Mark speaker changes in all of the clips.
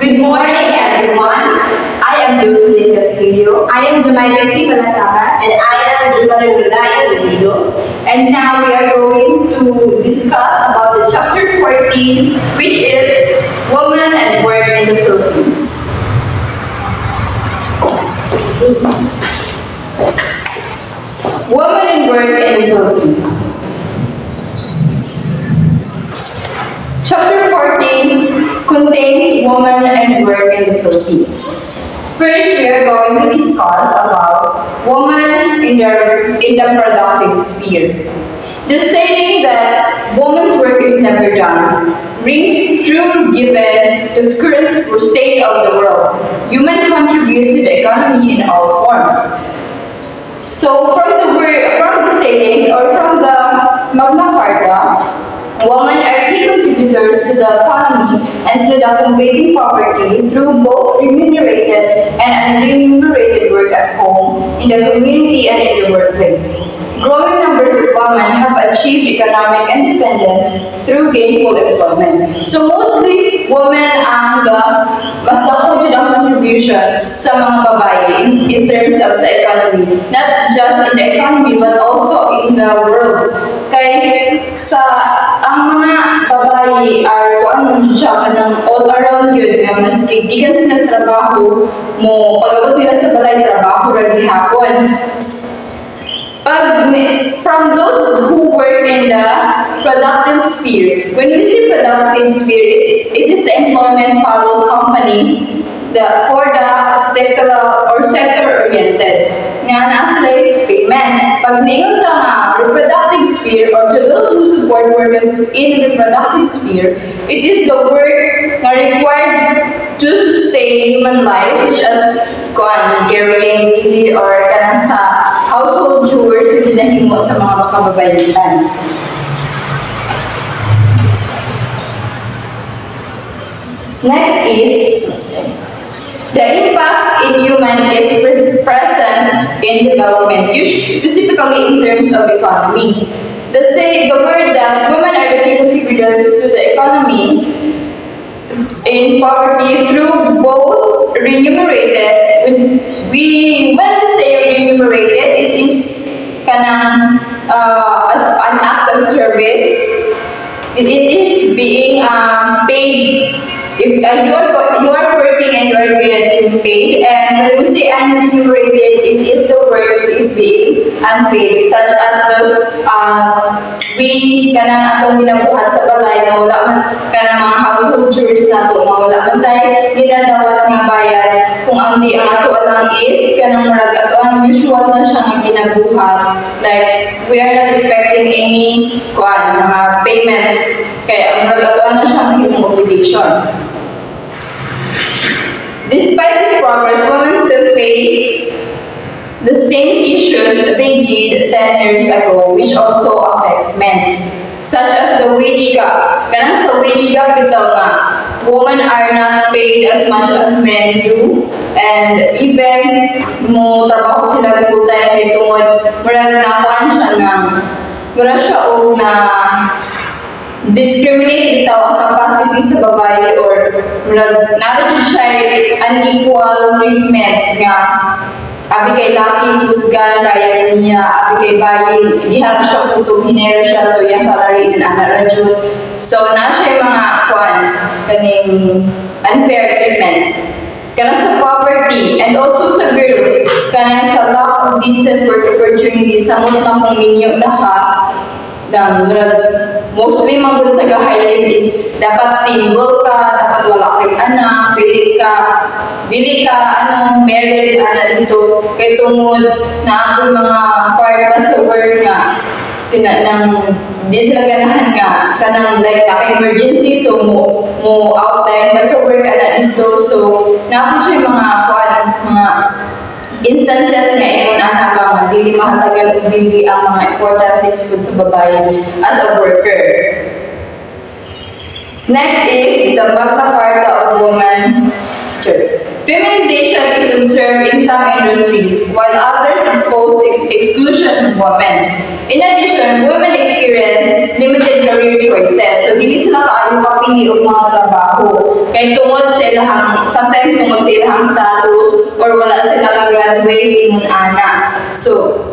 Speaker 1: Good morning, everyone. I am Jocelyn Castillo.
Speaker 2: I am Jamaica C. Balasabas.
Speaker 3: And I am Jumalan Gulido.
Speaker 1: And now we are going to discuss about the chapter 14, which is Women and Work in the Philippines. Women and Work in the Philippines. Chapter 14 contains women and work in the Philippines. First, we are going to discuss about women in the productive sphere. The saying that woman's work is never done rings true given the current state of the world. Women contribute to the economy in all forms. So, from the saying or from the Magna Carta, women are key contributors to the economy and to the combating poverty through both remunerated and unremunerated work at home, in the community, and in the workplace. Growing numbers of women have achieved economic independence through gainful employment. So mostly, women ang mas dako jud ang contribution sa mga babae in terms of sa economy. Not just in the economy but also in the world. Kay ang mga babae are siya kanang all around yun nga maski gikan sila trabaho mo pag-abot nila sa balay trabaho ra gihapon. From those who work in the productive sphere, when we say productive sphere, it is the employment follows companies for the sectoral or sector-oriented. Nga nasa payment. Pag niyon ka reproductive sphere or to those who support workers in reproductive sphere, it is the work na required to sustain human life such as caring, baby, or kanang sa household chores na ginahimo sa mga makababaitan. Next is the impact in human is present in development, specifically in terms of economy. The word that women are the key contributors to the economy in poverty through both remunerated. When we say remunerated, it is kanang as an act of service. It is being paid. If you are working and you are getting paid, and when we say unremunerated, it is the work is being unpaid, such as those we kanang atong ginabuhat sa balay na wala man kanang mga household chores na to wala man tayo ginadawat nga bayad kung ang di ang ato lang is kanang murag ato ang usual na siya nga ginabuhat, like we are not expecting any mga payments kaya ang murag ato na siya ang obligations. Despite this progress, women still face the same issues they did 10 years ago, which also affects men, such as the wage gap. Kanang sa wage gap bitaw nga, women are not paid as much as men do, and even mo trabaho sila full-time kay tungod murag nakuan siya nga murag siya o na discriminate bitaw ang capacity sa babae or naroon siya unequal treatment nga abi kay laki husgan kaya niya abi kay bayi dihap siya kutog hinero siya so yung salary din ana radyo so na siya mga kaning unfair treatment kana sa poverty and also sa girls kana sa lack of decent work opportunities samot na kung minyo na ka mostly manggod sa hiring is dapat single ka, dapat wala kay anak, dili ka married dito kay tungod na ang mga part na sa work nga di sila ganahan nga kanang like emergency so mo outline ka sa work dito so napo siya mga instances nga ingon ana ba nga dili mahatagan og dili ang mga important things pud sa babae as a worker. Next is the Magna Carta of Women. Feminization is observed in some industries, while others expose exclusion of women. In addition, women experience limited career choices. So, dili sila kaayo papili og mga trabaho. Kay tungod sa ilang, sometimes tungod sa ilang status or wala sila ka-graduate ingon ana. So,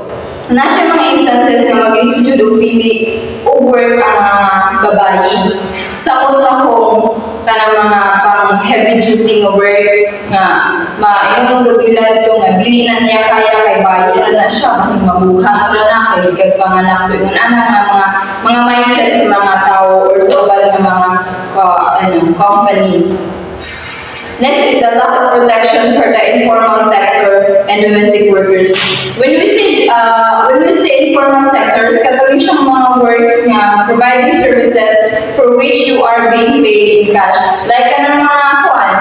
Speaker 1: na siya mga instances na mag-institute o pili o work ang mga babae. Sa una kong kanang mga pang heavy duty nga work nga maayong gabilan ito nga dili na niya kaya kay bayan na siya kasi mabukhang na kay panganak. So yun mga mindset sa mga tao or sa ubal ng mga company. Next is the lack of protection for the informal sector and domestic workers. When we say informal sectors, katulad siyang mga works nga providing services for which you are being paid in cash. Like kanang mga kuan,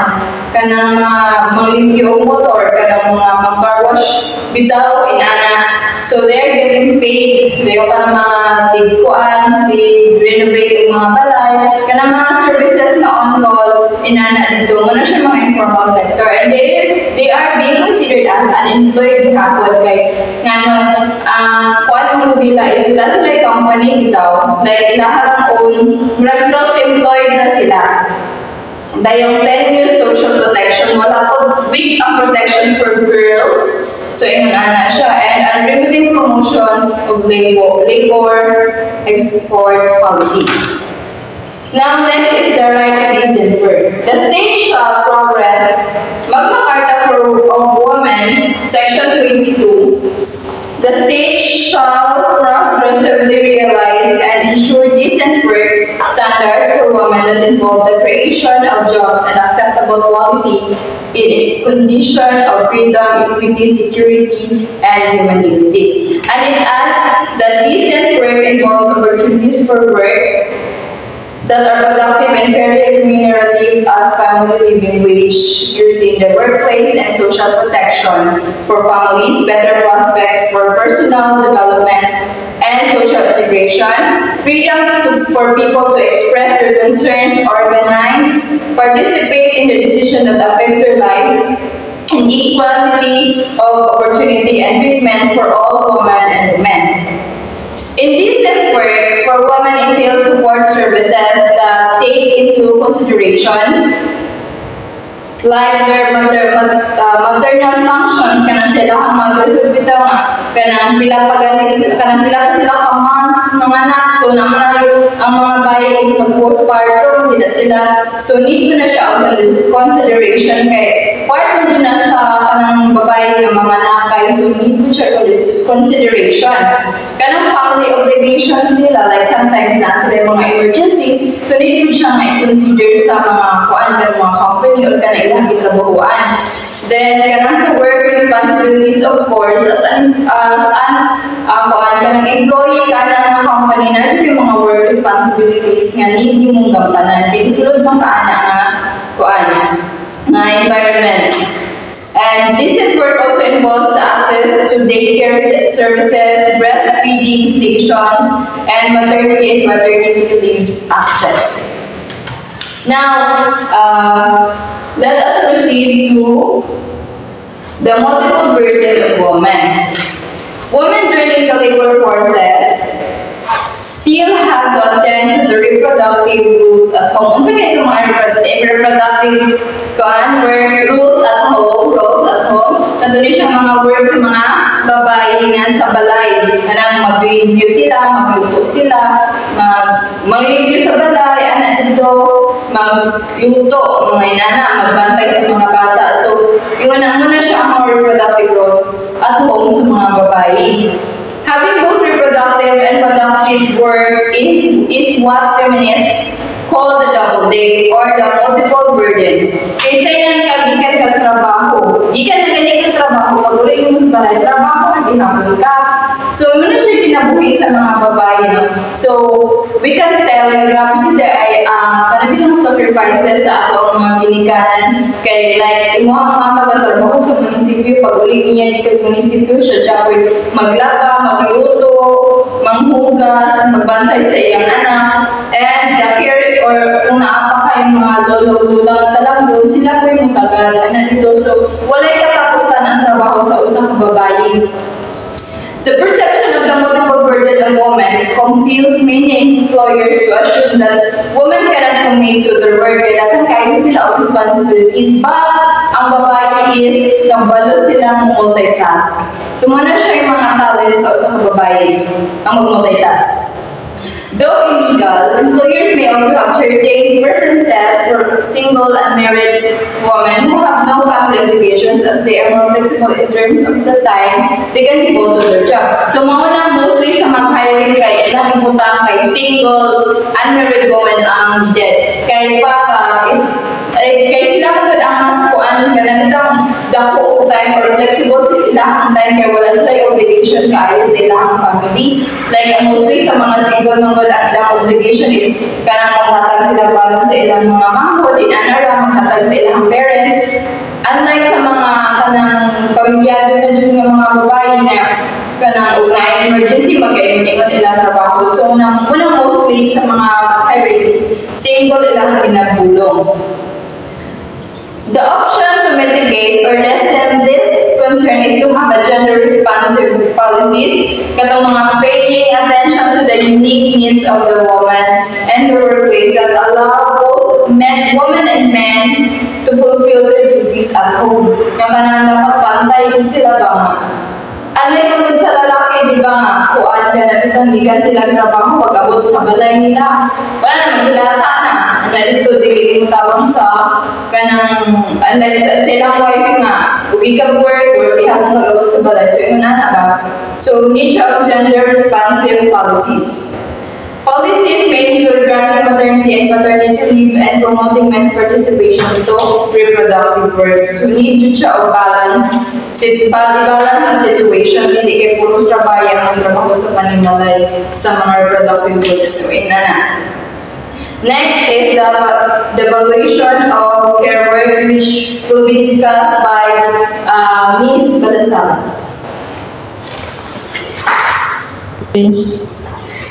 Speaker 1: kanang mga limpyo motor, kanang mga car wash, bitaw, inana. So they're getting paid. Dayo kanang mga tig-kuan, renovate yung mga balay, kanang mga services na on-call, inana dito. Muna siya mga informal sector. And they are being considered as unemployed hapon kay kuan mo nila is wala sila yung company bitaw. Like lahat own, self-employed na sila. Dayong 10 years social protection, wala po big ang protection for girls. So, yun na siya. And unlimited promotion of labor export policy. Now, next is the right to decent work. The state shall progress Magna Carta of Women, Section 22. The state shall progressively realize and ensure decent work standard for women that involve the creation of jobs and acceptable quality in a condition of freedom, equity, security, and human dignity. And it adds that decent work involves opportunities for work that are productive and fairly remunerative as family living wage, security in the workplace, and social protection for families, better prospects for personal development and social integration, freedom for people to express their concerns, organize, participate in the decision that affects their lives, and equality of opportunity and treatment for all women and men. Indecent work for women entails support services that take into consideration like their maternal functions, kanang sila ang motherhood bitaw nga, kanang pila pa sila ka months ng anak, so naman na ang mga bayi is mag-postpartum, hindi sila, so need mo na siya ang consideration kay part mo na sa kanang babae ng mga nakay, so need mo siya consideration. Kanang family obligations nila, like sometimes na sila mga emergencies, so need mo siya ma-consider sa mga kuan ng mga company or kanang ilang gitrabahuan. Then, kanang sa work responsibilities, of course, as kanang employee ka ng company na ito yung mga work responsibilities nga hindi mong gampanan. Kaya sulod mong kaana nga kuan na environment. And decent work also involves the access to daycare services, breastfeeding stations, and maternity leaves access. Now, let us proceed to the multiple burden of women. Women joining the labor forces still have to attend to the reproductive rules at home. Unsa kay mga reproductive rules at home? Kadali siya mga work sa mga babae nga sa balay. Kanang mag-review sila, magluto sila, mag-review sa balay, dito, magluto, mga inana, magbantay sa mga bata. So, yun na muna siya ang mga reproductive roles at home sa mga babae. Having both reproductive and productive work is what feminists call the double day or the multiple burden. Kaysa yan kagikan ka trabaho. Ikan na ganyan ka trabaho, pag ulit mo sa balay, trabaho sa gihapon ka. So, muna siya kinabuhi sa mga babae. No? So, we can tell na grabe sila ay panabitang sacrifices sa atong mga ginikanan. Kay like, imuhang mga magatrabaho sa munisipyo, pag ulit niya ni kag munisipyo, siya ko'y maglaba, magluto, manghugas, magbantay sa iyang anak, and the care or kung naapa kayong mga lolo-lulang talanggo, sila ko'y mutagal dito. So, walay katapusan ang trabaho sa usang babae. The perception of the multiple burden of women compels many employers to assume that women cannot commit to their work kaya kaya sila ang responsibilities, but ang babae is nabalo silang multitask. So muna siya yung mga talents sa babae ang mag-multitask. Though illegal, employers may also have certain preferences for single and married women who have no family obligations as they are more flexible in terms of the time they can devote to their job. So mauna mostly sa mag-hiring kay ilang ibutang kay single, unmarried women ang dead. Kay para, kay sila magod ang mas kuan ganun itong dako og time or flexible sa ilang time kay wala sila yung obligation kaayo sa ilang family. Like mostly sa mga single mga ang ilang obligation is kanang maghatag sila balance sa ilang mga mangkod, inanara, maghatag sa ilang parents. Unlike sa mga kanang pamilyado na dyan ng mga babae na kanang na emergency mag-iingon ilang trabaho. So muna mostly sa mga high-risk, single ilang ginagulong. The option to mitigate or lessen this concern is to have a gender-responsive policies, katong mga paying attention to the unique needs of the woman and the workplace that allow both women and men to fulfill their duties at home. Yung kanang napagpantay din sila ba nga? Alay naman sa lalaki, di ba nga, kuan ka na itong gigan sila trabaho pag-abot sa balay nila. Wala naman, hilata na. Nalito, di tawag sa kanang, unlike sa ilang wife nga, uwi ka work, or di habang pag-abot sa balay. So, yun na ba? So, need siya of gender-responsive policies. Policies may include granting maternity and paternity leave and promoting men's participation to reproductive work. So, need siya of balance ang situation, hindi kayo puro trabaho ang trabaho sa panimalay sa mga reproductive works. So, ina na. Next is the evaluation of care work, which will be discussed by Ms. Balasamas.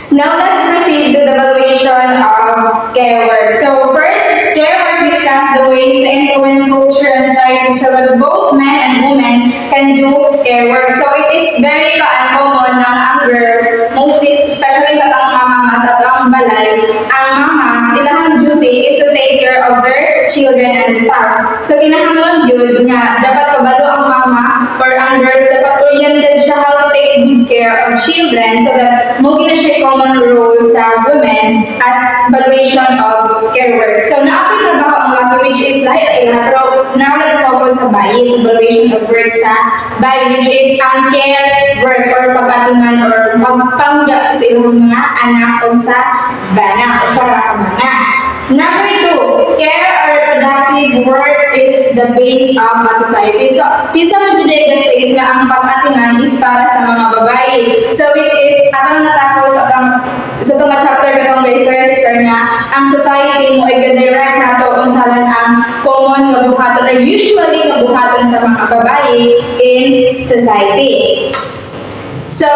Speaker 2: Now let's proceed to the evaluation of care work. So first, care work discusses the ways to influence culture and society so that both men and women can do care work. So it is very common ng ang girls, mostly especially sa mga mamas at ang balay, ang mamas, ilang duty is to take care of their children and spouse. So kinahanglan yun nga, dapat kabalo ang mama or ang girls, dapat oriented siya how to take good care of children so that mo gina siya common role sa women as valuation of care work. So naapit trabaho ang lahat which is lahat pero now let's focus sa bayi, sa valuation of work sa bayi which is ang care work or pag-atiman or pagpangga sa ilang mga anak o sa bana o sa rakamana. Number 2, care or productive work is the base of a society. So, kinsa man today the state na ang pag-atiman is para sa mga babae. So, which is, atong natapos sa itong chapter katong sister nga, ang society mo ay gadirect na to kung saan ang common mabuhaton or usually mabuhaton sa mga babae in society. So,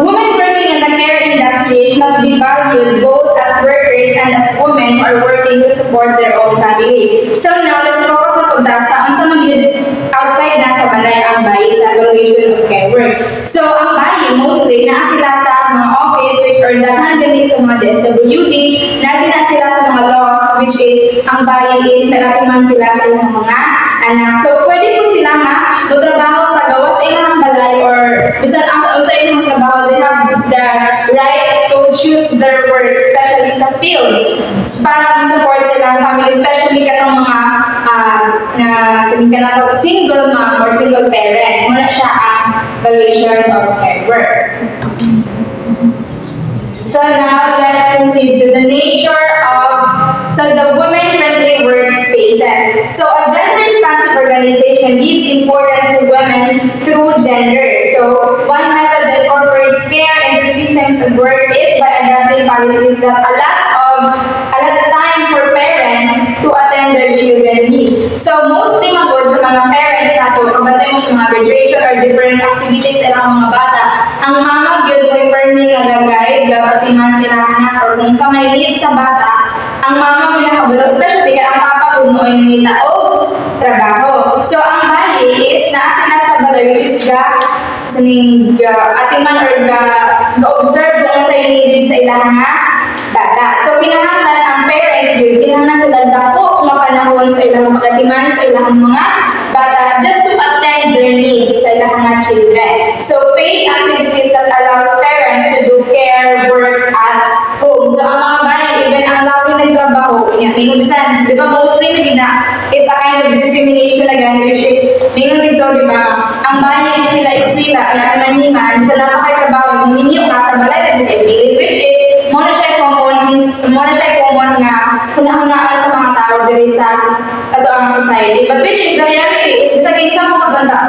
Speaker 2: women working in the care industries must be valued both as workers and as women who are working to support their own family. So now, let's focus na punta sa ang sa mga outside na sa balay ang bayi sa evaluation of care work. So, ang bayi, mostly, na sila sa mga office which are daghan gani sa mga DSWD, na sila sa mga laws which is, ang bayi is nagatiman sila sa ilang mga anak. So, pwede po sila nga trabaho sa gawas sa ilang balay or bisan sa ilang trabaho, they have the right to choose their work, especially sa field, para support silang family, especially katong mga sabihin ka na to, single mom or single parent. Muna siya ang valuation of care work. So now, let's proceed to the nature of the women-friendly workspaces. So a gender-responsive organization gives importance to women through gender. So one method that incorporates care into systems of work is by adopting policies that allow time for parents to attend their children's needs. So mostly magod sa mga parents nato, kabatay mo sa mga graduation or different activities sa ilang mga bata, ang mama yun mo permi nga gagay, gabatingan sila anak or kung sa may needs sa bata, ang mama mo nakabalo, especially kaya ang papa kung mo ay nanita o trabaho. So ang bayi is naasila sa which is atiman or ga-observe kung sa needed sa ilang nga bata. So, kinahanglan ang parents yun, kinahanglan sila dako mapanahon sa ilang mag-atiman sa ilang mga bata just to attend their needs sa ilang mga children. So, paid activities that allows parents to do care, work at home. So, ang mga bayan, even ang laki ng trabaho, may ubisan, di ba, mostly it's a kind of discrimination again, which is, mingon dito, di ba, ang bayan is sila, ang maniman, sa napakatrabaho, minyo ka sa balay at sa which is, muna siya common nga, hunahunaan sa mga tao diri sa doang society. But which is, the reality is, sa kinsa mga banda,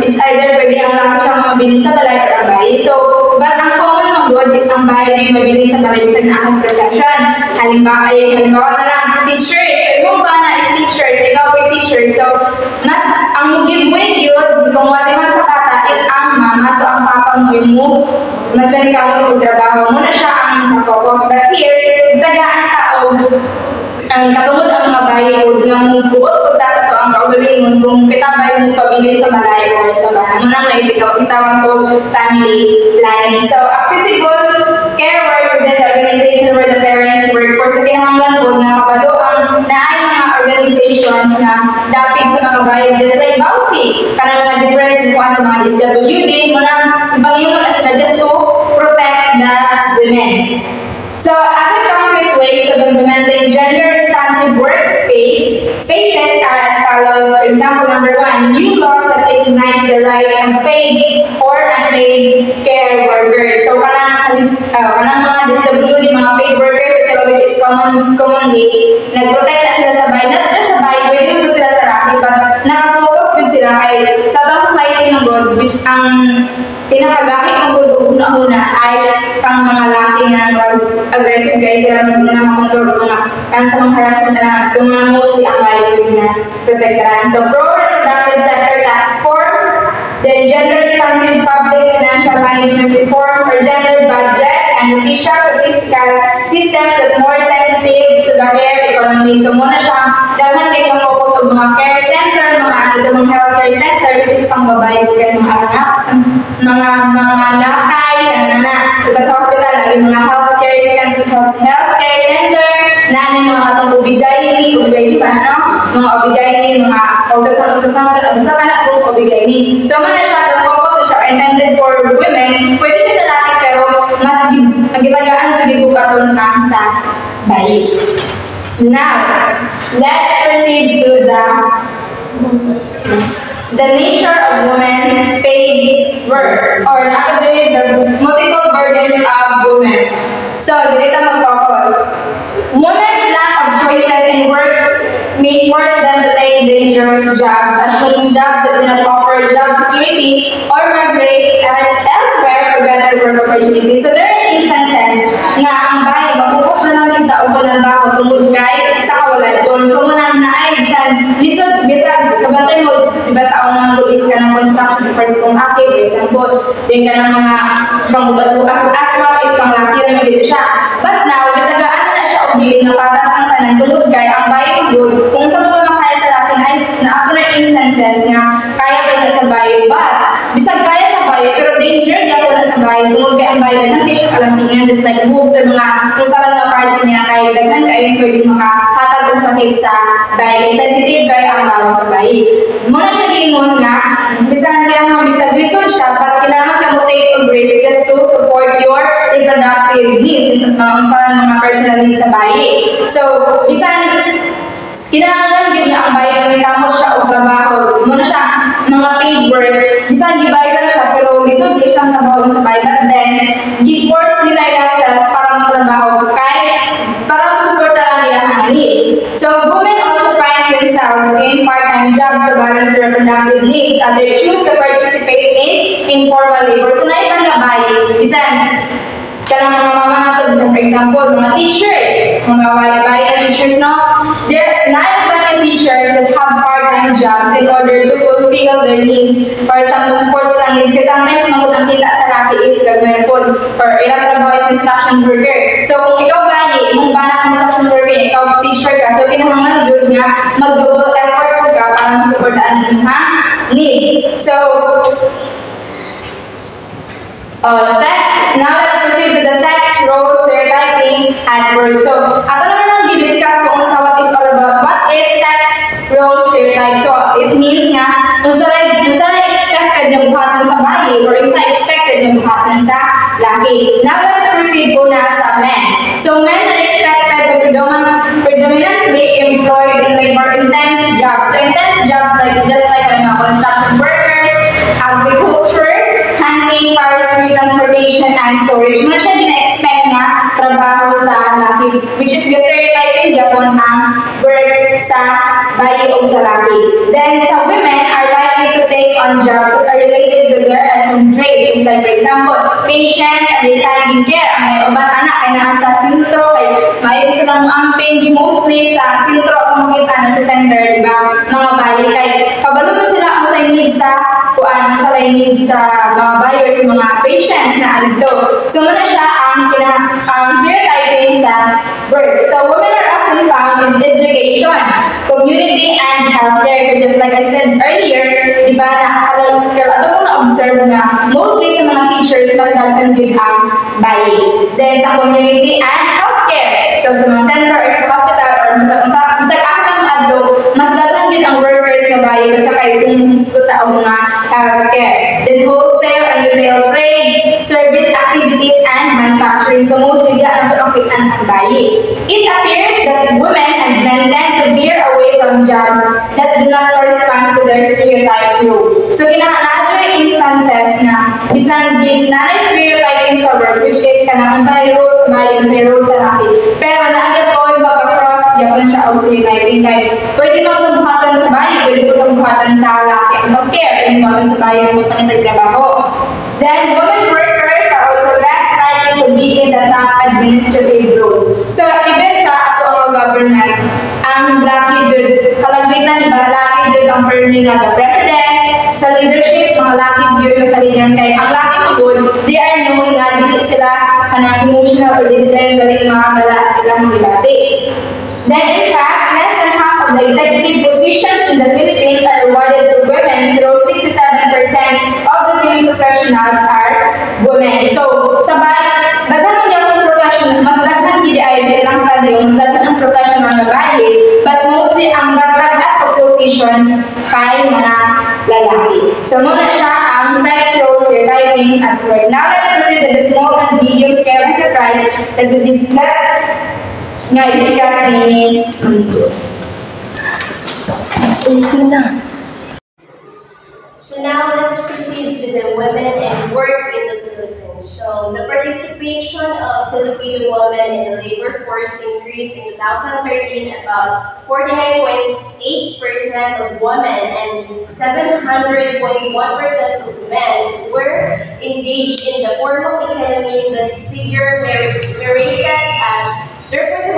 Speaker 2: it's either pwede ang laki siya mabilin sa balay at ang bahay. So, but ang common ng word is ang bahay ay mabilin sa balay sa na akong profession. Halimbawa na lang, teachers. So, yung bana is teachers, ikaw ay teacher. So, ang giveaway yun, kung wala man sa kata, is ang mama. So, ang papa mo yun mo, mas ikaw mo trabaho mo na siya ang focus. But here, tagaan tao, ang katungod ang mga bahay o nga mong buot punta sa to ang kaugalingon kung kitabay mo pabilin sa balay or sa bahay. Muna nga itawag ko family planning. So, accessible care work within the organization where the parents work for sa kinahanglan po na kabalo ang naay mga organizations na dapig sa mga bahay just like Bausi, kanang mga different kuhaan sa mga SWD, muna ipangingon na sila just to protect the women. So, other concrete ways of implementing gender-responsive spaces are as follows. For example, number 1, new laws that recognize the rights of paid or unpaid care workers. So, kanang mga disability, mga paid workers, which is commonly, nag-protect na sila sa bahay, not just sa bahay, pwede naman sila sa rapi, but nakafocus din sila kay sa top society ng God, which ang pinakagamit ng God una-una ay pang mga laki na aggressive guys sila na makontrol mga kan sa mga harassment na so mga mostly ang value na protektahan. So pro-reproductive sector task force, then gender-responsive public financial management reforms or gender budgets and official statistical systems that more sensitive to the care economy. So muna siya dahil kayo ang focus sa mga care center, mga healthcare center which is pang babae sa mga lakay, diba sa hospital, lagi mga healthcare center, na mga atong ubigay ba, no? Mga ubigay mga ultrasound, basta ka na kung ubigay. So, mana siya, the focus siya intended for women, pwede siya sa laki, pero mas nagitagaan sa gibukaton kang sa bayi. Now, let's proceed to the nature of women's paid work, or nakadali the multiple burdens of women. So, dito mag-focus. Women's lack of choices in work make worse than the take dangerous jobs, as means jobs that do not offer job security or migrate elsewhere for better work opportunities. So, there are instances nga ang bahay, mapupos na namin taong panambaho tungkol kay sa kawalan doon. So, muna na ay lisod, bisag, kabantay mo, diba sa unang luis ka ng construction, first kong active, for example, din ka ng mga asphalt, is pang laki rin dito siya. But now, natagaan na siya o bilin na patas ang tanan, tungkol kay ang bahay doon, kung saan mo makaya sa lakin ay na ako na instances na kaya ko na sa bahay, but bisag kaya sa bahay, pero danger di ako na sa bahay, tungkol kay ang bahay, hindi siya kalampingan, just like moves or mga kung saan mga parts niya, kaya daghan kayo pwede makahatag kung sakit sa bahay, sensitive kayo ang bawa sa bahay. Muna siya gingon nga, bisan kaya mga bisag lisod siya, but kailangan ka mo take a risk just to support your reproductive needs, sa mga personal needs sa bahay. So, bisan kinahanglan yun nga ang bayan ng tamo siya o trabaho. Muna siya, mga paid work. Bisan, gibayad siya, pero lisod kayo siyang trabaho sa bayan. But then, gi-force nila yourself para magtrabaho para masuporta lang nila ang needs. So, women also find themselves in part-time jobs to balance their reproductive needs. They choose to participate in informal labor. So, naibang nga bayan. Bisan, kanang mga mama na to, for example, mga teachers, mga bayan teachers, no? There are not teachers that have part-time jobs in order to fulfill their needs or some support silang needs. Kasi sometimes ang kita sa laki is gagawin po or ilang trabaho yung construction worker. So kung ikaw bayi, kung ba na construction worker, ikaw teacher ka, so kinahanglan dyan nga mag-double effort ka para masuportaan mo needs. So, now let's proceed to the sex role stereotyping at work. So, ato naman ang di-discuss kung sa what is all about. What is sex role stereotype? So, it means nga, kung saan expected yung buhatan sa bayi or kung saan expected yung buhatan sa laki. Now, let's proceed po na sa men. So, men are expected to predominantly employed in labor-intense jobs. So, intense jobs just like construction workers, agriculture, handling, forestry, transportation, and storage. Muna siya gina-expect na trabaho sa laki, which is the stereotype in Japan ang work sa bayi o sa laki. Then, sa women are likely to take on jobs that are related with their assumed traits. Just like, for example, patience, understanding care. Ang may uban anak ay nasa sintro, kay may silang amping mostly sa sintro kung makita na sa center, di ba? Mga bayi, kay kabalo mo sila ang sa needs sa kuan sa needs sa mga bayi or sa mga patients na alito. So, muna siya ang stereotyping sa work. So, women are often found in education, community, and healthcare. So, just like I said earlier, di ba, ato mo na-observe na mostly sa mga teachers, mas nag-contribute ang bayi. Then, sa community and healthcare. So, sa mga center or sa hospital or sa akatang adto, mas nag-contribute ang workers na bayi basta kayo kung sa mga healthcare. Then, wholesale and retail trade, service activities, and manufacturing. So, mostly yan ang pagkakitan ng bayi. It appears that women and men tend to veer away from jobs that do not correspond to their stereotype role. So, kinahanglan yung instances na bisan gigs na stereotyping sa work, which is kanang sa role sa bayi, sa role sa laki. Pero naagad po yung magka-cross, yaman siya o stereotyping. Kaya, pwede magbuhatan sa bayi, pwede magbuhatan sa laki. Mag-care, pwede magbuhatan sa bayi, pwede magtrabaho. Then, women workers are also less likely to be in the top administrative roles. So, even sa ato ang government, ang laki jud, kalagmitan ba, laki jud ang permi nga president, sa leadership, mga laki jud sa linya kay ang laki magod, they are known na dili sila kanang emotional or dili dali makadala silang debate. Then, in fact, less than half of the executive positions in the Philippines are awarded to women, though 67% of the Philippine professionals are women. So, sabay, daghan yung professional, mas daghan gid ay silang study, mas daghan ang professional na bayi, but mostly ang daghan as of positions kay mga lalaki. So, muna siya ang sex role stereotyping at work. Now, let's proceed to the small and medium scale enterprise that nga i-discuss ni Miss
Speaker 3: So now let's proceed to the women and work in the Philippines. So the participation of Filipino women in the labor force increased in 2013 about 49.8% of women and 700.1% of men were engaged in the formal economy. This figure merited at 0.1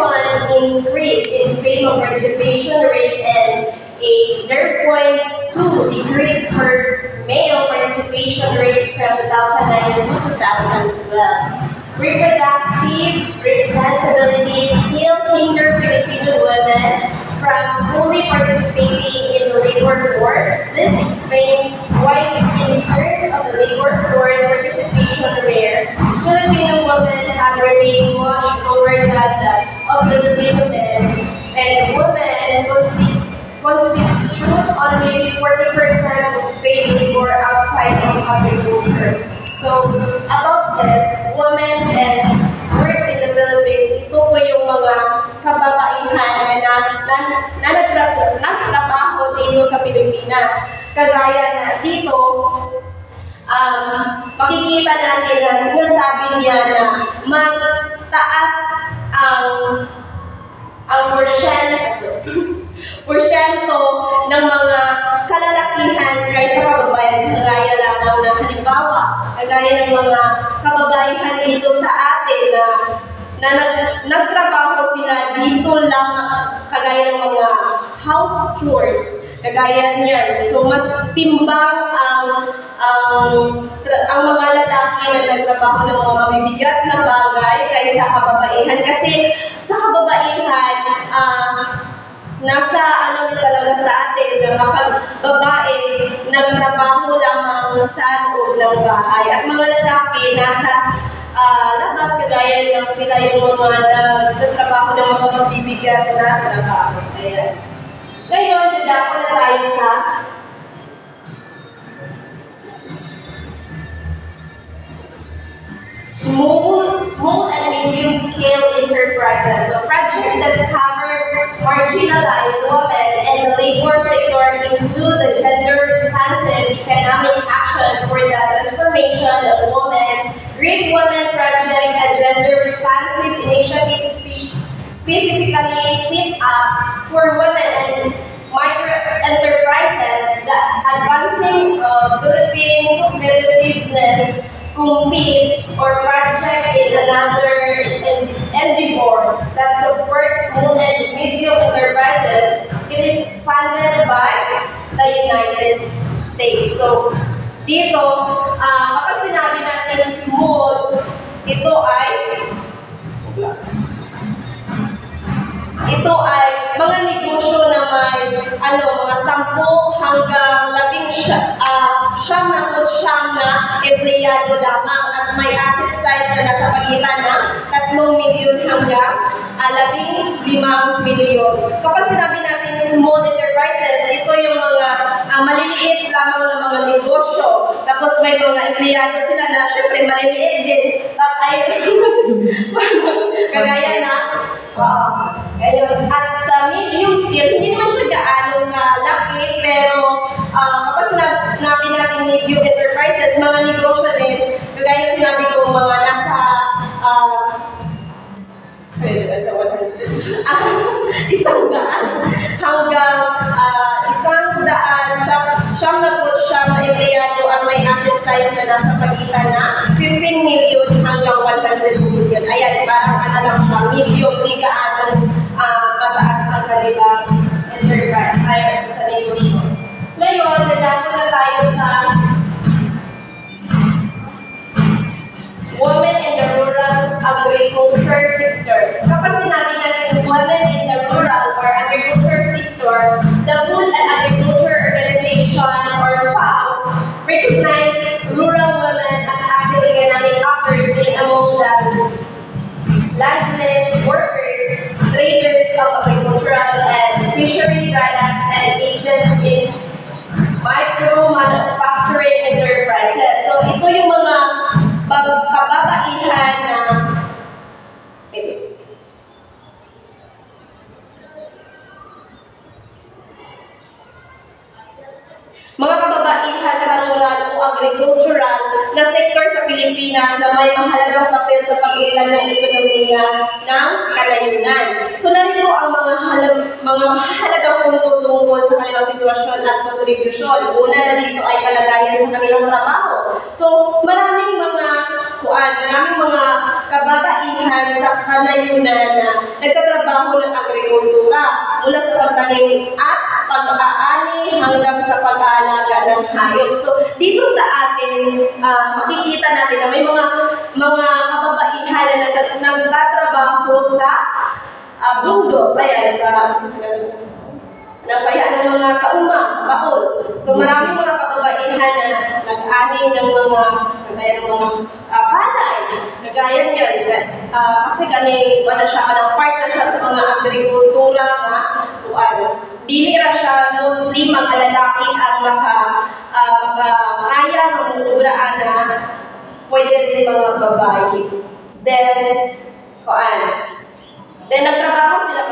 Speaker 3: increase in female participation rate and a 0.2 decrease per male participation rate from 2009 to 2012. Reproductive responsibilities still hinder Filipino women from fully participating in the labor force. This explains why in terms of the labor force participation rate, Filipino women have remained much lower than that of Filipino men, and women constitute only 40% of paid labor outside of agriculture. So, about this, women and work in the Philippines, ito po yung mga kababaihan na nagtrabaho dito sa Pilipinas. Kagaya na dito, makikita natin na sinasabi niya na mas taas ang porsyento ng mga kalalakihan kaysa kababayan, kagaya lamang ng halimbawa, kagaya ng mga kababaihan dito sa atin na nagtrabaho sila dito lang, kagaya ng mga house chores, kagaya niyan. So, mas timbang ang mga lalaki na nagtrabaho ng mga mabibigat na bagay kaysa kababaihan. Kasi sa kababaihan, nasa ano din talaga sa atin na kapag babae nagtrabaho lamang sa loob ng bahay at mga lalaki nasa labas kagaya lang sila yung mga nagtatrabaho ng mga magbibigat na trabaho. Ayan. Ngayon, dadako na tayo sa small and medium-scale enterprises. So projects that cover marginalized women and the labor sector include the gender-responsive economic action for the transformation of women, Great Women Project, a gender-responsive initiative specifically set up for women and micro enterprises, the advancing Philippine competitiveness compete or project in another endeavor that supports small and medium enterprises. It is funded by the United States. So, dito, kapag sinabi natin small, ito ay mga negosyo na may mga 10 hanggang 19 na empleyado lamang at may asset size na nasa pagitan ng 3 milyon hanggang 15 milyon. Kapag sinabi natin small enterprises, ito yung mga maliliit lamang na mga negosyo. Tapos may mga empleyado sila na syempre maliliit din. Kagaya na ayun. At sa medium scale, hindi naman siya gaano kalaki, pero kapag sinabi natin medium enterprises, mga negosyo din, kagaya sinabi ko, mga nasa isang daan hanggang 100 siyam na empleyado at may asset size na nasa pagitan na 15 million hanggang 100 million. Ayan, parang lang siya, medium, di gaano mataas ang kanilang enterprise, higher sa negosyo. Ngayon, nandito na tayo sa women in the rural agriculture sector. Kapag sinabi natin women in the rural or agriculture sector, the Food and Agriculture Organization or FAO recognize rural women as active economic actors in among the landless workers, traders of agricultural and fishery products, and agents in micro-manufacturing enterprises. So, ito yung mga kababaihan na mga kababaihan sa rural o agricultural na sektor sa Pilipinas na may mahalagang papel sa pag-ilan ng ekonomiya ng kalayunan. So narito ang mga mahalagang punto tungkol sa kanilang sitwasyon at kontribusyon. Una na dito ay kalagayan sa kanilang trabaho. So maraming mga kababaihan sa kalayunan na nagtatrabaho ng agrikultura mula sa pagtanim at pag-aani hanggang sa pag-aalaga ng hayop. So, dito sa atin, makikita natin na may mga kababaihan na nagtatrabaho sa bundok. Ayan, ng mga sa baon. So, maraming mga kababaihan na nag-ani ng mga palay. Nagaya niyan. Kasi part na siya sa mga agrikultura na dili ra siya mostly mga lalaki ang makakaya ng uraan na pwede rin mga babae. Then nagtrabaho sila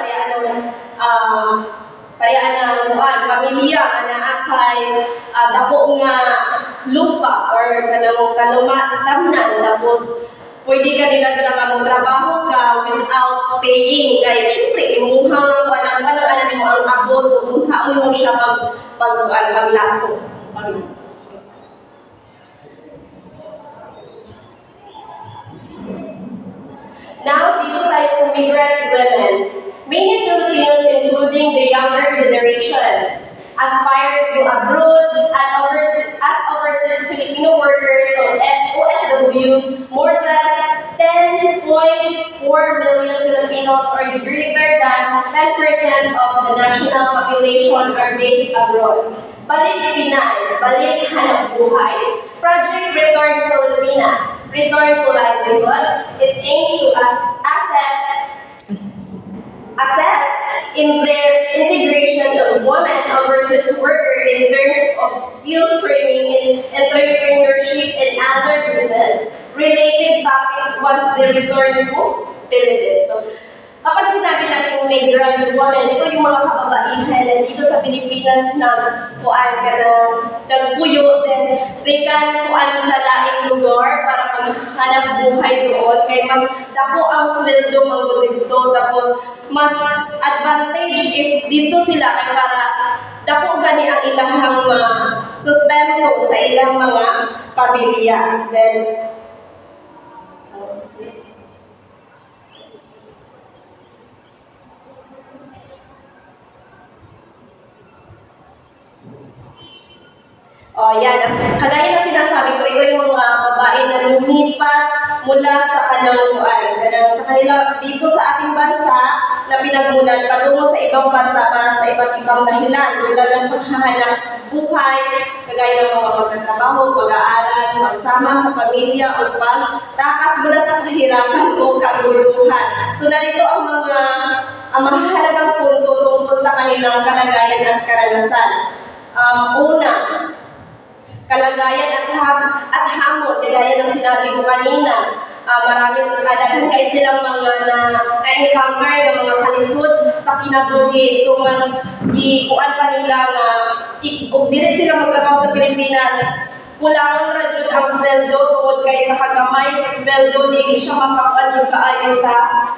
Speaker 3: pamilya na akay dako nga lupa or kanang tamnan, tapos pwede ka nila nga trabaho ka without paying. Kaya syempre, imuhang walang mo ang abot o kung saan mo siya paglako. Now, dito tayo sa migrant women. Many Filipinos, including the younger generations, aspire to go abroad as overseas Filipino workers or OFWs. More than 10.4 million Filipinos, or greater than 10% of the national population, are based abroad. Balik Pinay, balik hanap buhay. Project Return Filipina, return to livelihood. It aims to assess in their integration of women versus worker in terms of skills training in entrepreneurship and other business related topics once they return to Philippines. So, kapag sinabi natin migrant women, ito yung mga kababaihan na dito sa Pilipinas na kuan ka ng nagpuyo, then they can kuan sa laing lugar para maghanap buhay doon. Kaya mas dako ang sweldo mga dito, tapos mas advantage if dito sila kaya para dako gani ang ilang mga sustento sa ilang mga pamilya. Then, yan. Kagaya na sinasabi ko, ito yung mga babae na lumipat mula sa sa kanila dito sa ating bansa na pinagmulan patungo sa ibang bansa para sa iba't ibang dahilan tulad ng paghahanap buhay, kagaya ng mga pagtatrabaho, pag-aaral, magsama sa pamilya o pagtakas mula sa kahirapan o kaguluhan. So narito ang mga mahalagang punto tungkol sa kanilang kalagayan at karanasan. Una, kalagayan at hamon, kagaya ng sinabi ko kanina, maraming daghan kayo silang mga na-encounter ng mga kalisod sa kinabuhi. So, mas ikuan pa nila nga, kung dili sila magtrabaho sa Pilipinas, kulangan na dyan ang sweldo tungkol kayo sa kagamay sa sweldo, di siya makakuan dyan kaayo sa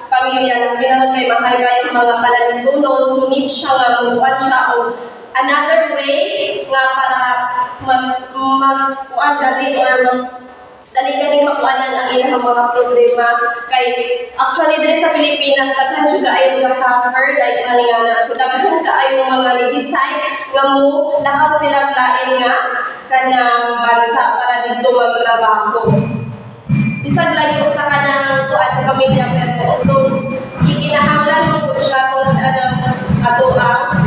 Speaker 3: pamilya. Nas ginanon kay mahal kayo mga kalalitunon, sunit siya nga, mabuan siya o another way nga para mas kuan dali or mas dali ganing makuanan ang ilang mga problema kay actually diri sa Pilipinas daghan jud kaayo nga suffer like maniana, so daghan kaayo mga ni-decide nga mo lakaw silang lain nga kanang bansa para dito magtrabaho. Bisag layo sa kanang kuan sa pamilya pero utong gikinahanglan mo siya kung ato ang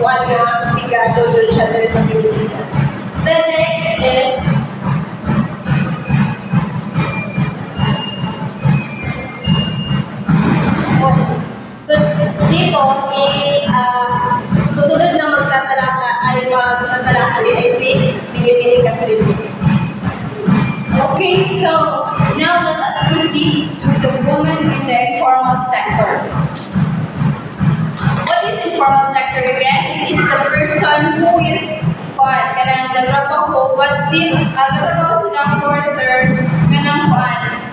Speaker 3: kuan nga bigado jud siya diri sa Pilipinas. The next is so dito susunod na magtatalaka ay si Pinipili Kasrilli.
Speaker 2: Okay, so now let us proceed to the woman in the informal sector. What is informal sector again? It is the person who is kanang nagtrabaho but still nagtrabaho sila further kanang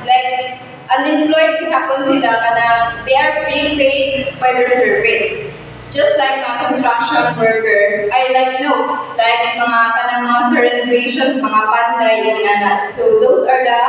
Speaker 2: like unemployed hapon sila kanang they are being paid by their service. Just like a construction worker, like mga kanang mga renovations, mga panday, inanas. So those are the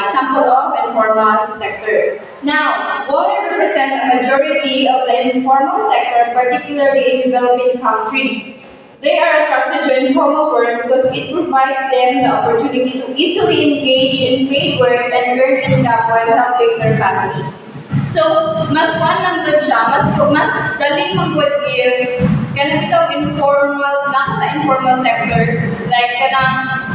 Speaker 2: example of informal sector. Now, women represent a majority of the informal sector, particularly in developing countries. They are attracted to informal work because it provides them the opportunity to easily engage in paid work and earn income while helping their families. So, mas lang good siya, mas dali mag-good if kanang bitaw nasa informal sector, like kanang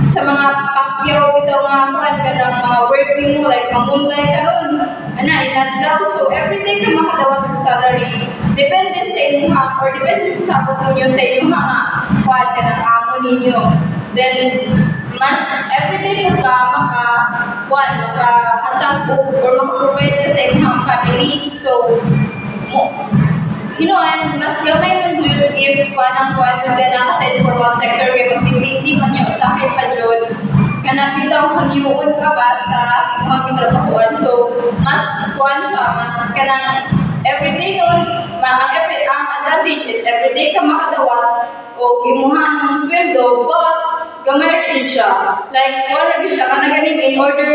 Speaker 2: sa mga pakyaw bitaw nga kanang mga working mo, like mamunlay karon inadlaw, so everyday ka makadawat ng salary, depende sa inyong or depende sa sabot ninyo sa inyong mga kanang amo ninyo. Then mas everyday mo ka makahatang or makaprovide ka sa inyong families. So, and mas gamay mo dyan if ka na sa informal sector kaya magtitindi mo niya usahay pa dyan kanang bitaw hangyoon ka ba sa mga trabahuan. So, mas siya, mas kanang everyday nun, ang advantage is everyday ka makadawat o imuhang sweldo, but gamay rin siya. Like, wala siya, kanaganin in order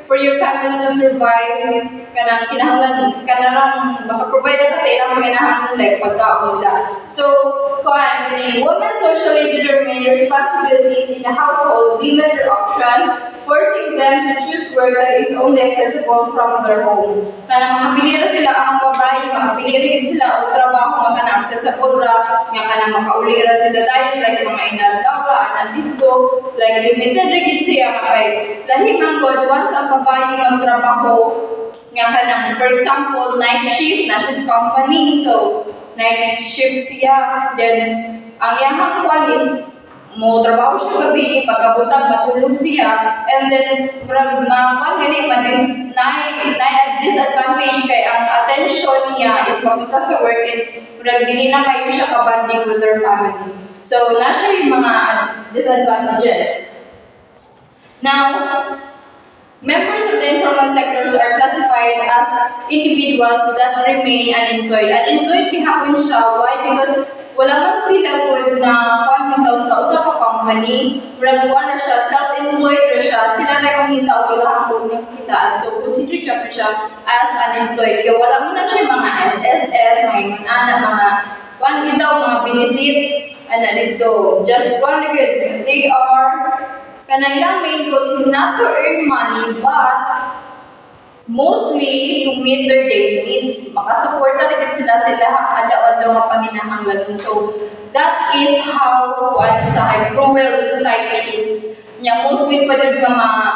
Speaker 2: for your family to survive, kanang kinahanglan, kanang makaprovide ka sa ilang kinahanglan, like pagkaon nila. So, women socially determine their responsibilities in the household, limit their options
Speaker 1: forcing them to choose work that is only accessible from their home. Kanang makapili sila ang babae, makapili sila o trabaho nga kanang accessible ra, nga kanang makauli ra sila dahil like mga inaldaw ra, anak dito, like limited rin siya kay lahi man God once ang babae magtrabaho nga kanang for example night shift na siya company, so night shift siya, then ang iyang kwan is mo trabaho siya gabi, pagkabutang matulog siya, and then mga gani disadvantage kay ang attention niya is papunta sa work and dili na kayo siya kabanding with their family. So na siya yung mga disadvantages. Now, members of the informal sectors are classified as individuals that remain unemployed. Unemployed gihapon siya. Why? Because wala man sila good na pangitaw sa usa ka company, ragwan na siya, self-employed na siya, sila na mangitaw gilahapon yung kitaan. So, consider siya as unemployed. Kaya wala mo na siya mga SSS, mga inunana, mga pangitaw, mga benefits, dito. Just one good. They are, kanilang main goal is not to earn money, but mostly to meet their daily needs. Makasuporta rin sila ada-ada nga panginahanglan. So that is how sa cruel society is. Nya mostly pa jud nga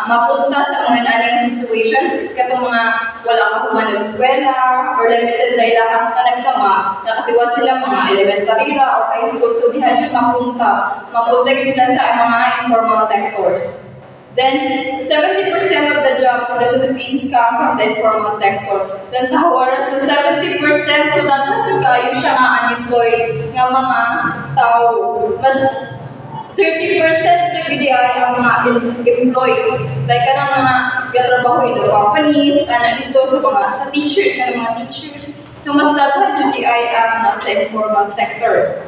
Speaker 1: mapunta sa mga aning situations is katong mga wala ka human sa eskwela or limited ra ilang kanagtama nakatiwas sila mga elementary ra or high school, so diha jud mapunta sila sa mga informal sectors. Then, 70% of the jobs in the Philippines come from the informal sector. Then, tawara to 70%, so dapat juga yung siya nga unemployed nga mga tao. Mas 30% na gidi ay ang mga employed. Like, kanang mga gatrabaho in the companies, dito sa teachers, mga teachers. So, mas dapat judi ay ang nasa informal sector.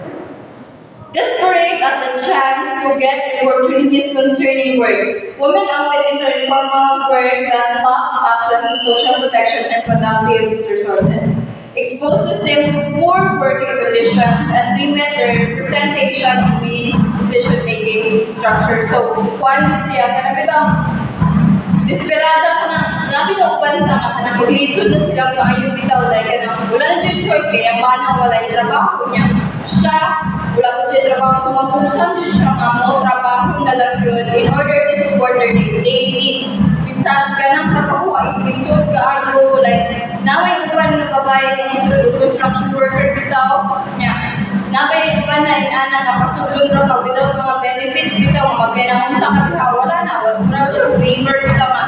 Speaker 1: Desperate at the chance to get opportunities concerning work, women often enter informal work that lacks access to social protection and productive resources, exposes them to poor working conditions, and limit their representation in decision-making structure. So, kuan siya, kanang desperada ka na, nabi na upan sa mga maglisod na sila kung ayaw bitaw, like, wala na dyan choice, kaya mana wala yung trabaho niya. Siya, wala ko siya trabaho, so mapusan dyan siya mo, trabaho na lang yun in order to support their daily needs. Bisan ka ng trabaho, is lisod ka ayaw, like, naway upan na babae ng construction worker bitaw, niya. Naway upan na inana na pasulod na ka without mga benefits bitaw, magkanang sa katiha, wala na siya waiver bitaw na.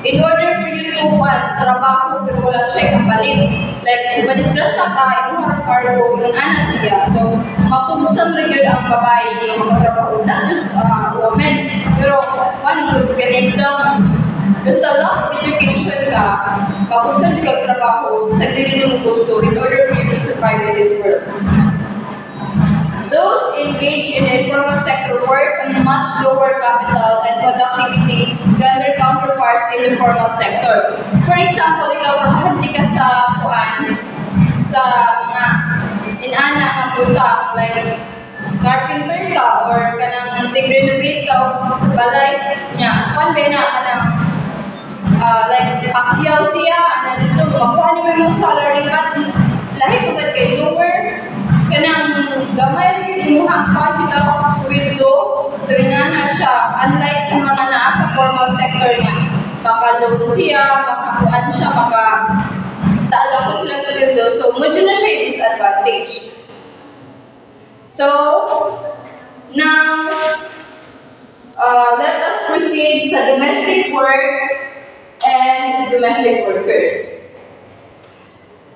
Speaker 1: In order for you to trabaho pero wala siya kapalit. Like, ma-discrush na ka, imuha ng cargo, yun ana siya. So, mapugsan rin yun ang babae yung makatrabaho, not just women. Pero, good ganito lang. Basta lang education ka, mapugsan ka trabaho, sa dili mo gusto in order for you to survive in this world. Those engaged in the informal sector work on much lower capital and productivity than their counterparts in the formal sector. For example, ikaw kahandi ka sa mga inana nga butang, like carpenter ka or kanang nag-renovate ka sa balay niya. Kung ba na kanang like pakyaw siya, dito, makuha naman yung salary but lahi pagkat kay lower kanang gamay rin imuhang bitaw sweldo, so inana siya, unlike sa mga naa sa formal sector niya, maka-loan siya, makakuan siya, maka-taalang ko silang sweldo, so medyo na siya yung disadvantage. So, now, let us proceed sa domestic work and domestic workers.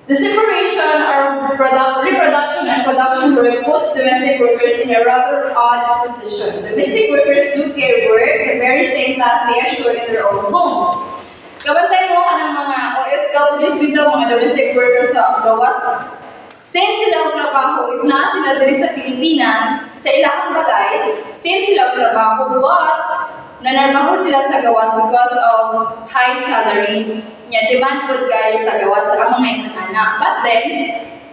Speaker 1: The separation of reproduction and production work puts domestic workers in a rather odd position. Domestic workers do care work, the very same task they assure in their own home. Kabantay mo ka ng mga OFWs dito, mga domestic workers sa gawas. Same sila ang trabaho, if na sila dito sa Pilipinas, sa ilang balay, same sila ang trabaho, but nanarbaho sila sa gawas because of high salary. Demand po guys sa gawas sa mga inanana. But then,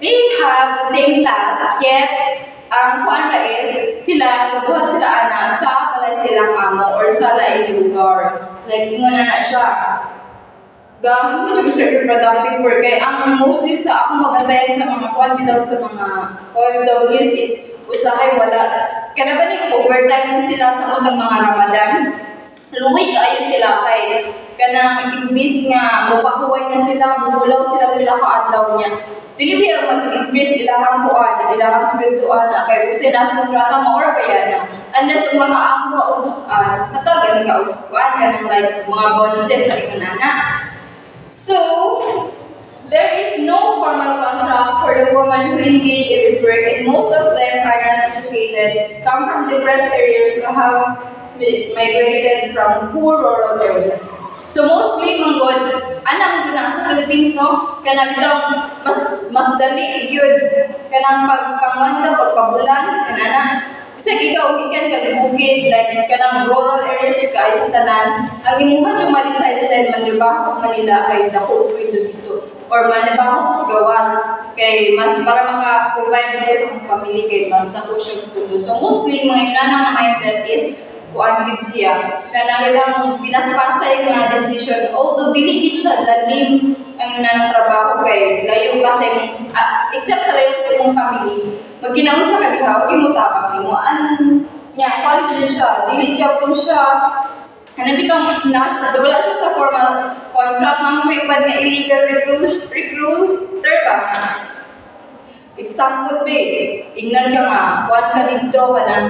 Speaker 1: they have the same task, yet ang kuan ra is sila gabuhat sila ana sa balay silang amo or sa laing lugar. Like ingon na siya. Gahimo jud sa reproductive work kay ang mostly sa akong mabantayan sa mga kuan bitaw sa mga OFWs is usahay wala kada ba ni overtime na sila sa unang mga Ramadan. Lumoy kaayo sila kay kanang imbis nga mopahuway na sila, mulaw sila nila kaadlaw niya. Dili biya mag-imbis ilahang kuan, ilahang sweldoan na kay kung sila kontrata mo or bayana. Unless kung makaampo o katagan ka og kuan kanang like mga bonuses sa ingonana. So, there is no formal contract for the women who engage in this work, and most of them are not educated, come from different areas who have migrated from poor rural areas. So mostly manggod anang guna sa Philippines no kanang bitaw mas dali gyud kanang pagpangon ta pagpabulan kanana bisag ikaw gikan kag bukid like kanang rural areas jud kaayo sa tanan ang imuha jud malisaydlan manlibaho Manila kay dako sweldo dito or manlibaho sa gawas kay mas para maka-provide ko sa akong pamilya kay mas dako siya sweldo. So mostly mga inanang mindset is kuan gid siya kanang ilang pinaspasay nga decision although dili gid siya lalim ang inanang trabaho kay layo kasi except sa layo sa imong family magkinaon sa kabihaw imo tapang nimo nya kuan gid siya dili siya po siya kanang bitong wala siya sa formal contract nang kuiban nga illegal recruiter ba example be ingnan ka nga kuan ka dito kanang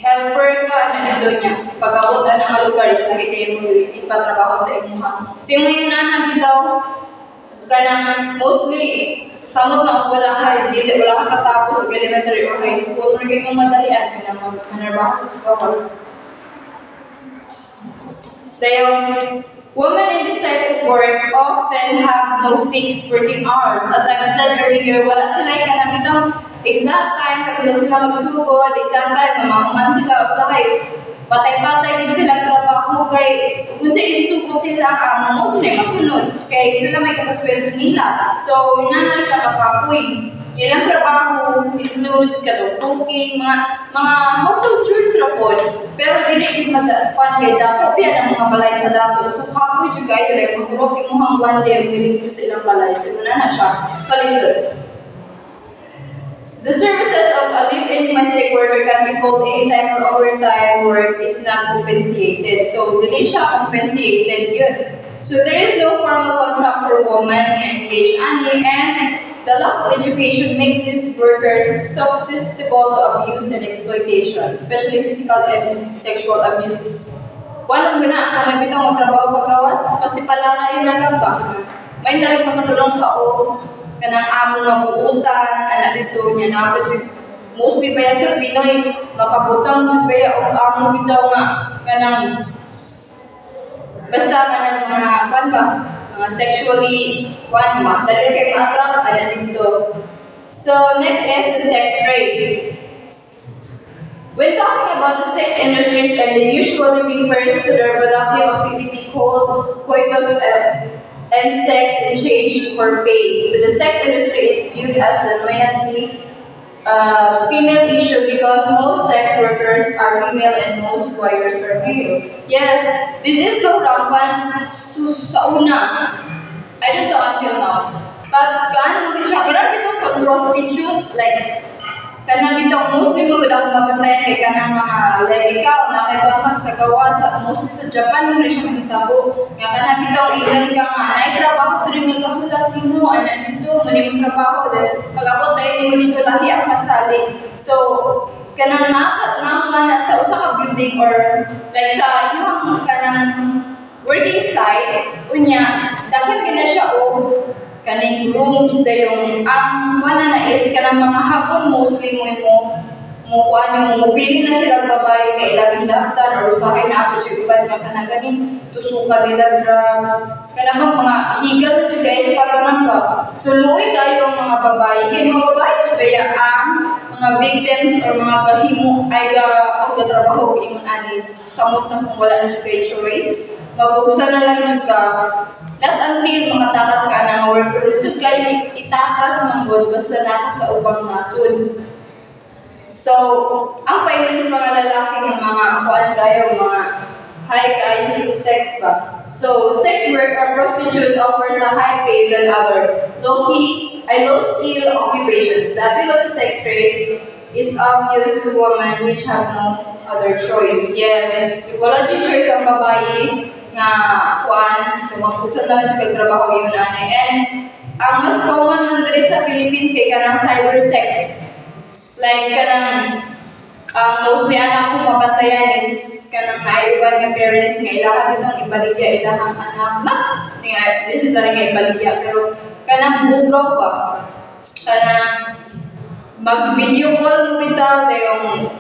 Speaker 1: helper ka na nito niya. Pag-abot na ng lugar is nakita mo ipatrabaho sa imuha. So yung ngayon na bitaw kanang mostly samot na wala ka, wala ka katapos sa elementary or high school, pero kayo mong madalian ka na manarbaho sa gawas. Dahil women in this type of work often have no fixed working hours. As I've said earlier, wala sila ka na bitong exact time kasi sila magsugod, exact time na mahuman sila usahay patay-patay din silang trabaho kay kung sa isuko sila ang mo na masunod kay sila may kapasweldo nila. So inana siya kapapoy ilang trabaho includes katong cooking, mga household chores ra pod pero dili gid madapan kay dapat biya ang mga balay sa dato. So kapoy jud kayo like mahurot imuhang one day ang dili sa ilang balay. So inana siya palisod. The services of a live-in domestic worker can be called anytime or overtime work is not compensated. So, dili siya compensated yun. So, there is no formal contract for women engaged ani and the lack of education makes these workers susceptible to abuse and exploitation, especially physical and sexual abuse. Walang guna, kung may bitang magtrabaho paggawas, pasipalangay na lang ba? May nalang makatulong ka o kanang amo nga buutan, anak dito niya na mostly pa sa Pinoy, makabutang jud pa og amo bitaw nga kanang basta kanang mga kwan ba, mga sexually kwan ba, dali kay ma-attract anak dito. So next is the sex trade. When talking about the sex industries, and they usually refers to the reproductive activity called coitus and sex exchange for pay. So the sex industry is viewed as a dominantly female issue because most sex workers are female and most lawyers are male. Yes, this is so rampant sa una. I don't know until now. But kan mungkin siya parang ito pag prostitute like kanang bitong mostly mo wala akong mabantayan kay kanang mga like ikaw na may kontak sa gawa sa mostly sa Japan mo rin siya mahitabo nga kanang bitong ilan ka nga naitrabaho rin nga kahulat mo anak dito muli mong trabaho dahil pag-abot tayo mo dito lahi ang masaling so kanang na sa usa ka building or like sa yung kanang working site unya dapat gina siya o kaning rooms dayong ang wala na is kanang mga hapon mostly mo kuan mo pili na sila babae kay ilang daptan or sa kay na ako jud uban nga kana ganing tusukan nila drugs kanang mga higal jud guys pagkanang ba so luoy kayo ang mga babae kay mga babae jud kaya ang mga victims or mga kahimo ay ga trabaho kay imong anis samot na kung wala na jud kay choice mabuksan na lang jud ka. Not until makatakas ka ng work, pero lisod kayo itakas manggod basta naka sa ubang nasod. So, ang paingon sa mga lalaki ng mga kuan kayo, mga high kayo sa sex ba? So, sex work or prostitute offers a high pay than other low-skill occupations. The appeal of the sex trade is obvious to women which have no other choice. Yes, ecology choice ang babae nga kuan, so mapusan na sa trabaho yun ani. And ang mas common man diri sa Philippines kay kanang cybersex. Like kanang mostly anak ko mabantayan is kanang naiwan nga parents nga ilaha bitong ibaligya ilahang anak na. This is nga ibaligya pero kanang bugaw pa. Kanang mag-video call mo bitaw dayong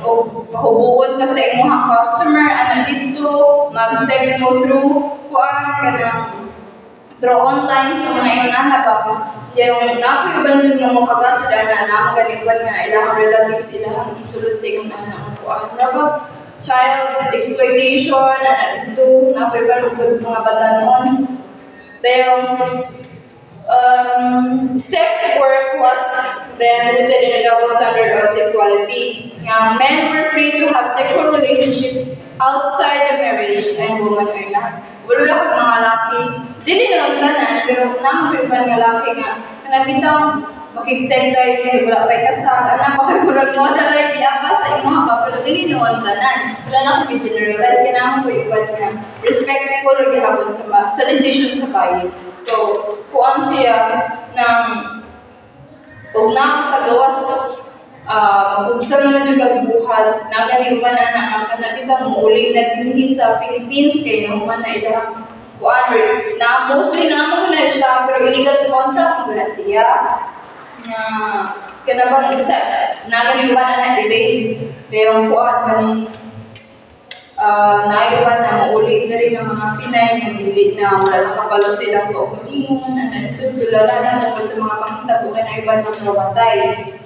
Speaker 1: pahubuon ka sa imong customer ana dito, mag-sex mo through kuan kanang through online so mga inana pa yung napoy uban jud nga mo kagatod ana na ganiban nga ilahang relatives ilahang isulod sa imong anak kuan rabag child exploitation ana dito napoy uban mga batanon dayong sex work was then rooted in a double standard of sexuality. Men were free to have sexual relationships outside the marriage and women are not. Wala kag mga laki. Dili na tanan pero nang iban nga laki nga kanabitang makig-sex dahil kasi wala pa'y kasal. Anak makigurag mo na lang diapa sa imong hapa pero dili na tanan. Wala na kag generalize kailangan ko iban nga respectful ug gihapon sa decision sa bayi. So, kuan siya ng ug na sa gawas mapugsan na jud ang buhat naganiuban na ang kanabitang uli na dinhi sa Philippines kay nahuman na ilang kuan na mostly na mo na siya pero illegal contract mo na siya na kanaban sa naganiuban na i-raid pero kuan kani naiwan na mauli na rin ng mga Pinay na dili na wala nakapalo silang kaugalingon na tulala na tungkol sa mga pangita po kaya naiwan ng traumatize.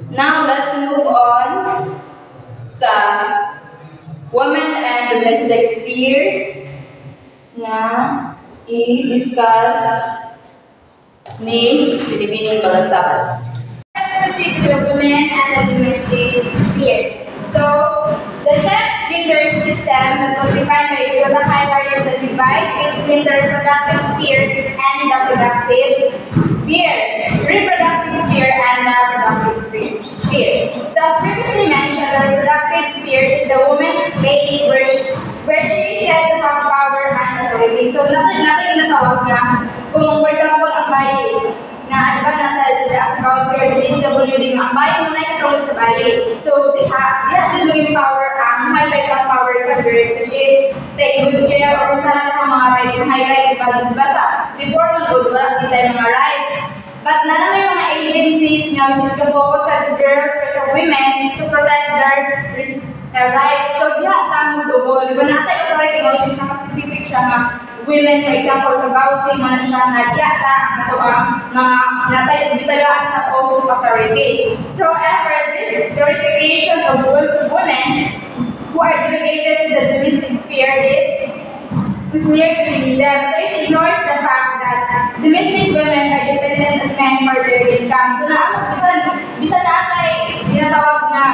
Speaker 1: Now, let's move on sa women and domestic sphere na i-discuss ni Pilipining Balasas.
Speaker 2: Let's proceed to the women and the domestic spheres. So, the sex-gender system that was defined by Yoda highlights the divide between the reproductive sphere and the productive sphere. Reproductive sphere and the productive sphere. So, as previously mentioned, the reproductive sphere is the woman's place where she is said to have power and authority. So, natin natawag na kung, for example, ang bayi na diba nasa browser sa DSWD nga ang bayan mo na ikatulog sa bayi. So, diha din mo yung power, highlight ang power sa girls which is take good care or sana ng mga rights yung highlight diba sa before mag-good wala din tayo mga rights. But na may mga agencies nga which is ka-focus sa girls or sa women to protect their rights. So, diha tamo double. Diba natin authority nga which is naka-specific siya nga women, for example, sa housing, mga siya nga diyata, ito ang mga natay-bitagaan na o authority. So, however, this glorification of women who are delegated to the domestic sphere is mere feminism. So, it ignores the fact that domestic women are dependent on men for their income. So, bisa natay tinatawag na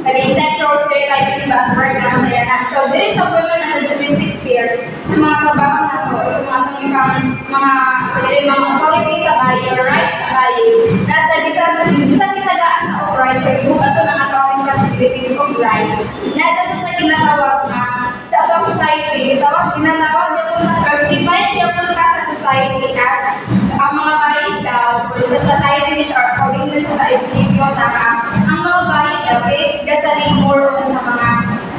Speaker 2: sexual stereotyping ba ang word na yan. So, there is a women in the domestic sphere sa mga trabaho na to, sa mga mga authority sa bayi or rights sa bayi na bisan kitagaan na of rights or kung ito ng atong responsibilities of rights na dapat na ginatawag na sa atong society ginatawag na define niya po ka sa society as ang mga bayi daw or sa society niya or according na siya sa FDPO ang mga bayi daw is gasaling more on sa mga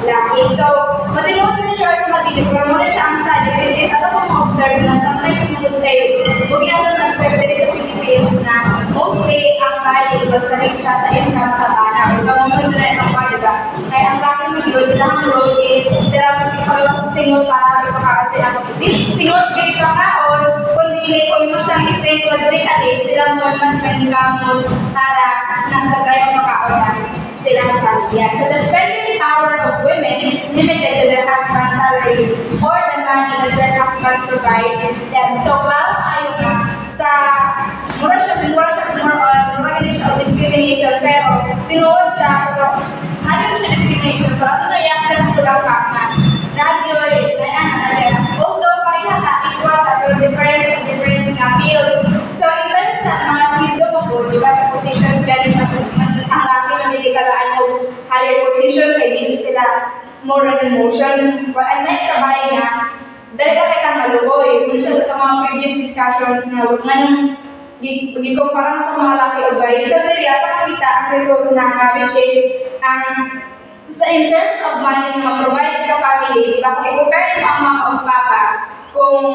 Speaker 2: laki. So, matinod na siya sa matinod pero muna siya ang study which is ato pong ma-observe na sometimes nagod kayo huwag yan na-observe din sa Philippines na mostly ang bayi magsaling siya sa income sa bana or pamamahal sila itong pa, diba? Kaya ang laki mag-yun, nilang role is sila magpapagawas ng single para ipakakaan sila single gay pa ka o kundi kung mo siyang itin kung sila mo mas maningamon para nasa tayo makaonan sila ng pamilya. So the spending power of women is limited to their husband's salary or the money that their husbands provide them. So klaro tayo nga sa more on discrimination pero lang ka na yun, although pareha ka, equal ka, pero different nga fields. So, in terms sa mga sweldo mo po, di ba, sa positions galing mas ang laki na nilitalaan mo higher position, kaya hindi sila more on emotions. But unlike sa bahay nga, dahil ka kitang malukoy, kung siya sa mga previous discussions na nganong gikumpara na itong mga laki o bahay, so dali ako nakita ang result na nga, which is, so in terms of money na ma-provide sa family, di ba, kung i-compare mo ang mama o papa, kung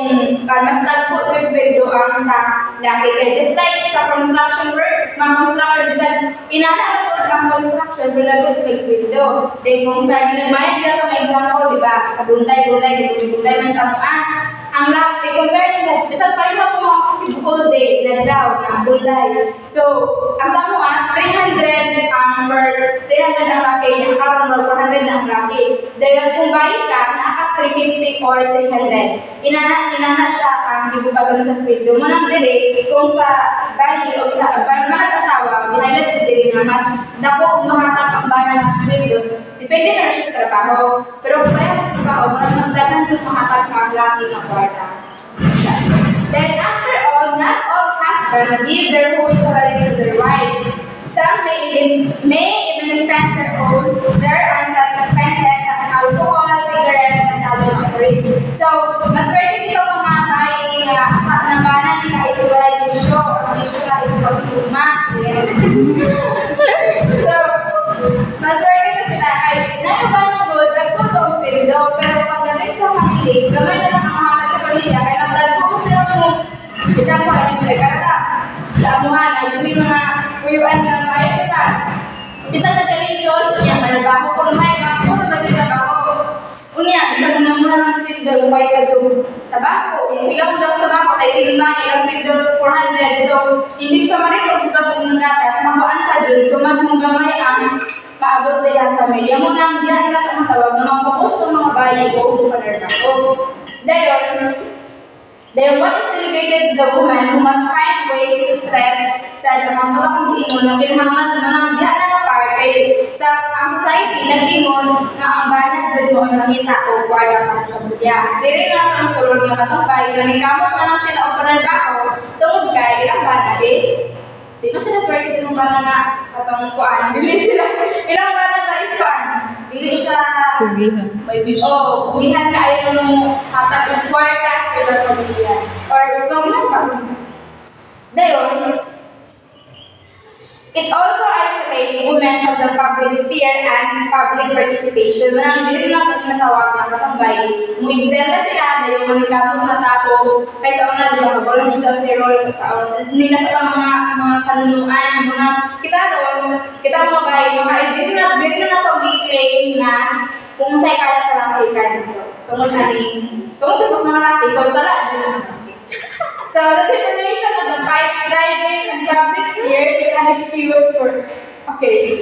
Speaker 2: mas tagpo yung sweldo ang sa laki. Kaya just like sa construction workers, mga construction, bisan inanaapod ang construction, pero lago sa sweldo. Then kung sa ginagmayan nila itong example, di ba, sa bunday man sa mga, ang laki, compare mo, bisan pa rin mo whole day, naglaw, ang bunday. So, ang sa mga, 300 ang per, 300 ang laki niya, karon 400 ang laki. Dahil kung bayi ka, naakas 350 or 300. Inana siya ang ibubagan sa sweldo. Munang dili, kung sa bayi o sa mga asawa, dinahilat siya dili na mas dako mahatag ang bana ng sweldo. Depende na siya sa trabaho. Pero kung kaya ang trabaho, mas dagan siya mahatag ang laki ng kwarta. Then after all, not all husbands give their whole salary to their wives. Some may even spend their unset expenses as alcohol, cigarettes, and other luxuries. So, mas pwede dito mga bayi sa nambanan nila is walay disyo, ang disyo na is pag-tuma. So, mas pwede ko sila ay nanabanan ko, nagputong sildo, pero pagdating sa family, gamay na lang ang mahalat sa pamilya, kaya nagdagpo mo sila mo, isang pa, yung nagkarata, sa amuhan, ay yung mga uyuan na bayan, diba? Bisa na kalisod, yung malabaho ko naman, puro ba sila trabaho? Unya, isang muna ng sildo, white ka to tabako. Yung ilang daw sa bako, ay silman, ilang sildo, 400. So, imbis pa man ito, bukas ng gatas, makuan ka dun. So, mas mong gamay ang maabot sa iyang pamilya mo nang diyan na ito matawag ng mga posto mga bayi o upanar ko. Then, what is delegated to the woman who must find ways to stretch sa mga malakang giingon na pinahangad na ng diyan na parte sa ang society nag-ingon na ang banat dyan mo ay mangita o guarda para sa pamilya. Diri na ang sulod ng katumpay, manikamot na lang sila o panarbaho, tungod kay ilang banat is, di ba sila swerte sa mga banat na katong kuan, bili sila, ilang banat na is kuan, dili siya,
Speaker 1: Kugihan.
Speaker 2: kugihan ka ay yung hatag ng guarda sa ilang pamilya. Or kung ilang pa. Dayon, it also isolates women from the public sphere and public participation. Manang dili na ito tinatawag ng katambay. Muigzel na sila na yung manikapong natako kaysa una di ba kabalong dito sa role sa nila ito mga kanunuan. Kita mga bayi, dili na ito i-claim na kung sa'y kaya sa laki ka dito. Tungkol tapos mga laki. So, sala, sa laki. So, the separation of the private and public spheres is an excuse for... Okay.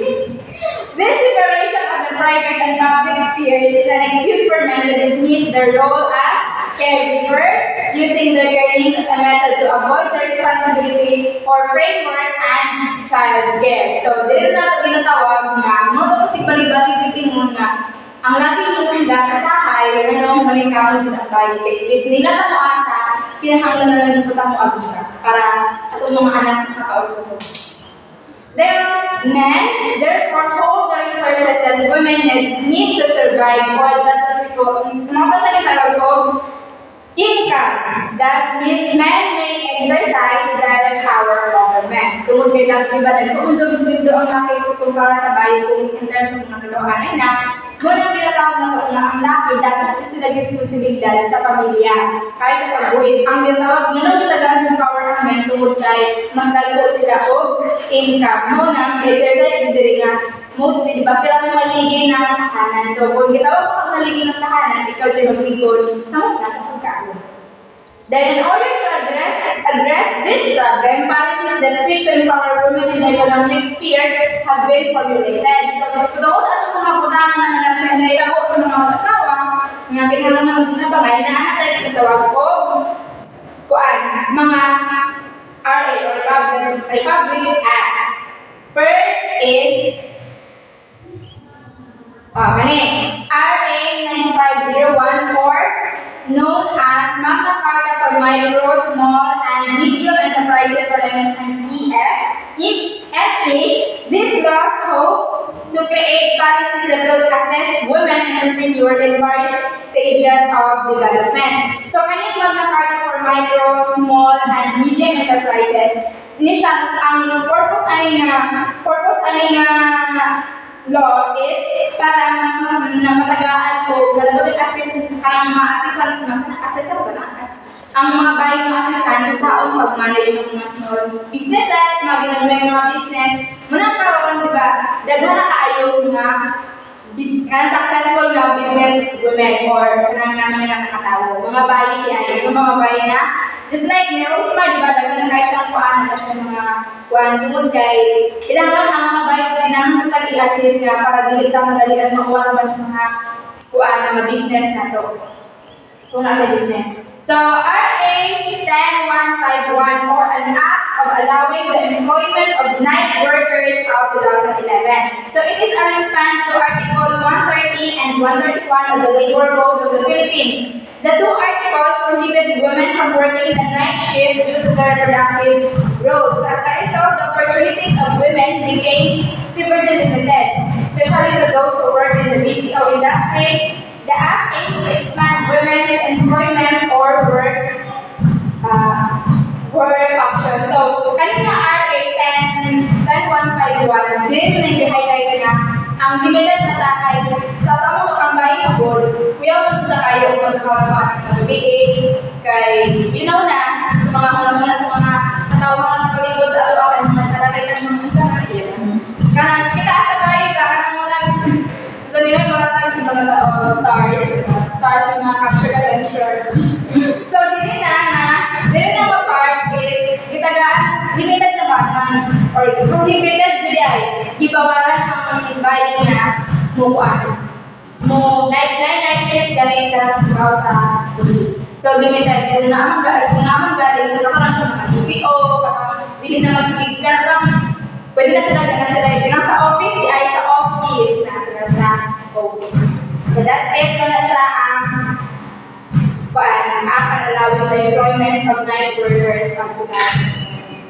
Speaker 2: This separation of the private and public spheres is an excuse for men to dismiss their role as caregivers, using their earnings as a method to avoid the responsibility for framework and child care. So, dito na ito ginatawag nga, no? Tapos balik-balik yung mo nga, ang laging inunda kasahay, maling-kamon sa bayi. Bis nila ito asa, pinahanglan na lang puta mo abisa para atong mga anak makakausap mo. Men, therefore, hold the resources that women need to survive or that income. Thus, men may exercise direct power over men. Tungkol kay lang, diba, nagkukunjong sweldo ang nakikutong para sa bayan kung in terms of mga katoanay na, ngunang pinatawag na ito na ang laki dapat ito sila responsibilidad sa pamilya. Kaya sa pagbuhin, ang pinatawag, ngunang pinatawag yung power ng men tungkol kay mas dalago sila o income. Ngunang exercise din nga, mostly, di ba, sila may maligay ng tahanan. So, kung gitawag mo kang maligay ng tahanan, ikaw dyan magligod sa mga sa pagkaon. Then, in order to address this problem, policies that seek to empower women in the economic sphere have been formulated. So, doon at ang mga butangan na naitako sa mga mag-asawa, mga pinanunod na bagay na anak tayo itawag ko, mga RA or Republic Act. First is RA 501 or known as Magna Carta for Micro, Small, and Medium Enterprises for MSME FA. This law hopes to create policies that will assess women entrepreneurs in various stages of development. So, kaning Magna Carta for Micro, Small, and Medium Enterprises, ini siya, ang purpose ani nga law is para mas matagaan ko galapag assist ang ma-assistan ba na ang mga bahay ma-assistan sa mag-manage ng mga small businesses, mga ginagmay mga business, muna karoon, di ba, daghan na kaayo nga successful nga business women or mga tao, mga bahay ay, yung mga bahay na just like Rose Mar, di ba, daghan na kayo siyang kuhaan na siya mga kuhaan tungkol kay ilangan ang mga bahay ko dinang tag-i-assist nga para dili ta madalian makuha ba sa mga kuhaan na mga business na to. Kung natin business. So, RA 10151 or an act of allowing the employment of night workers of 2011. So, it is a response to Article 130 and 131 of the Labor Code of the Philippines. The two articles prohibit women from working the night shift due to their reproductive roles. As a result, the opportunities of women became severely limited, especially to those who work in the BPO industry. The Act aims to expand women's employment or work options. So, kanina RA 10151, din nag-highlight na ang limited na lakay sa tamang makambay na goal, kuya mo sa kayo kung sa kawapan ng mga BA, kay, you know na, sa mga muna sa mga katawang ng palibot sa ato-akan, mga sa lakay ng mga sa kaya. Kanang kita sa kayo ka, kanang mga so nila mga stars yung mga capture adventure. So dili na mag-part is itagaan limited na ba or prohibited dili ay gibawalan ang bayi na mo night shift ganit ka sa so limited kung naman galing sa kaparang sa mga BPO dili na masigig ka na pwede na sila sa office ay sa office na sila sa office. So that's it. Kung na siya ang allowing the employment of night workers of the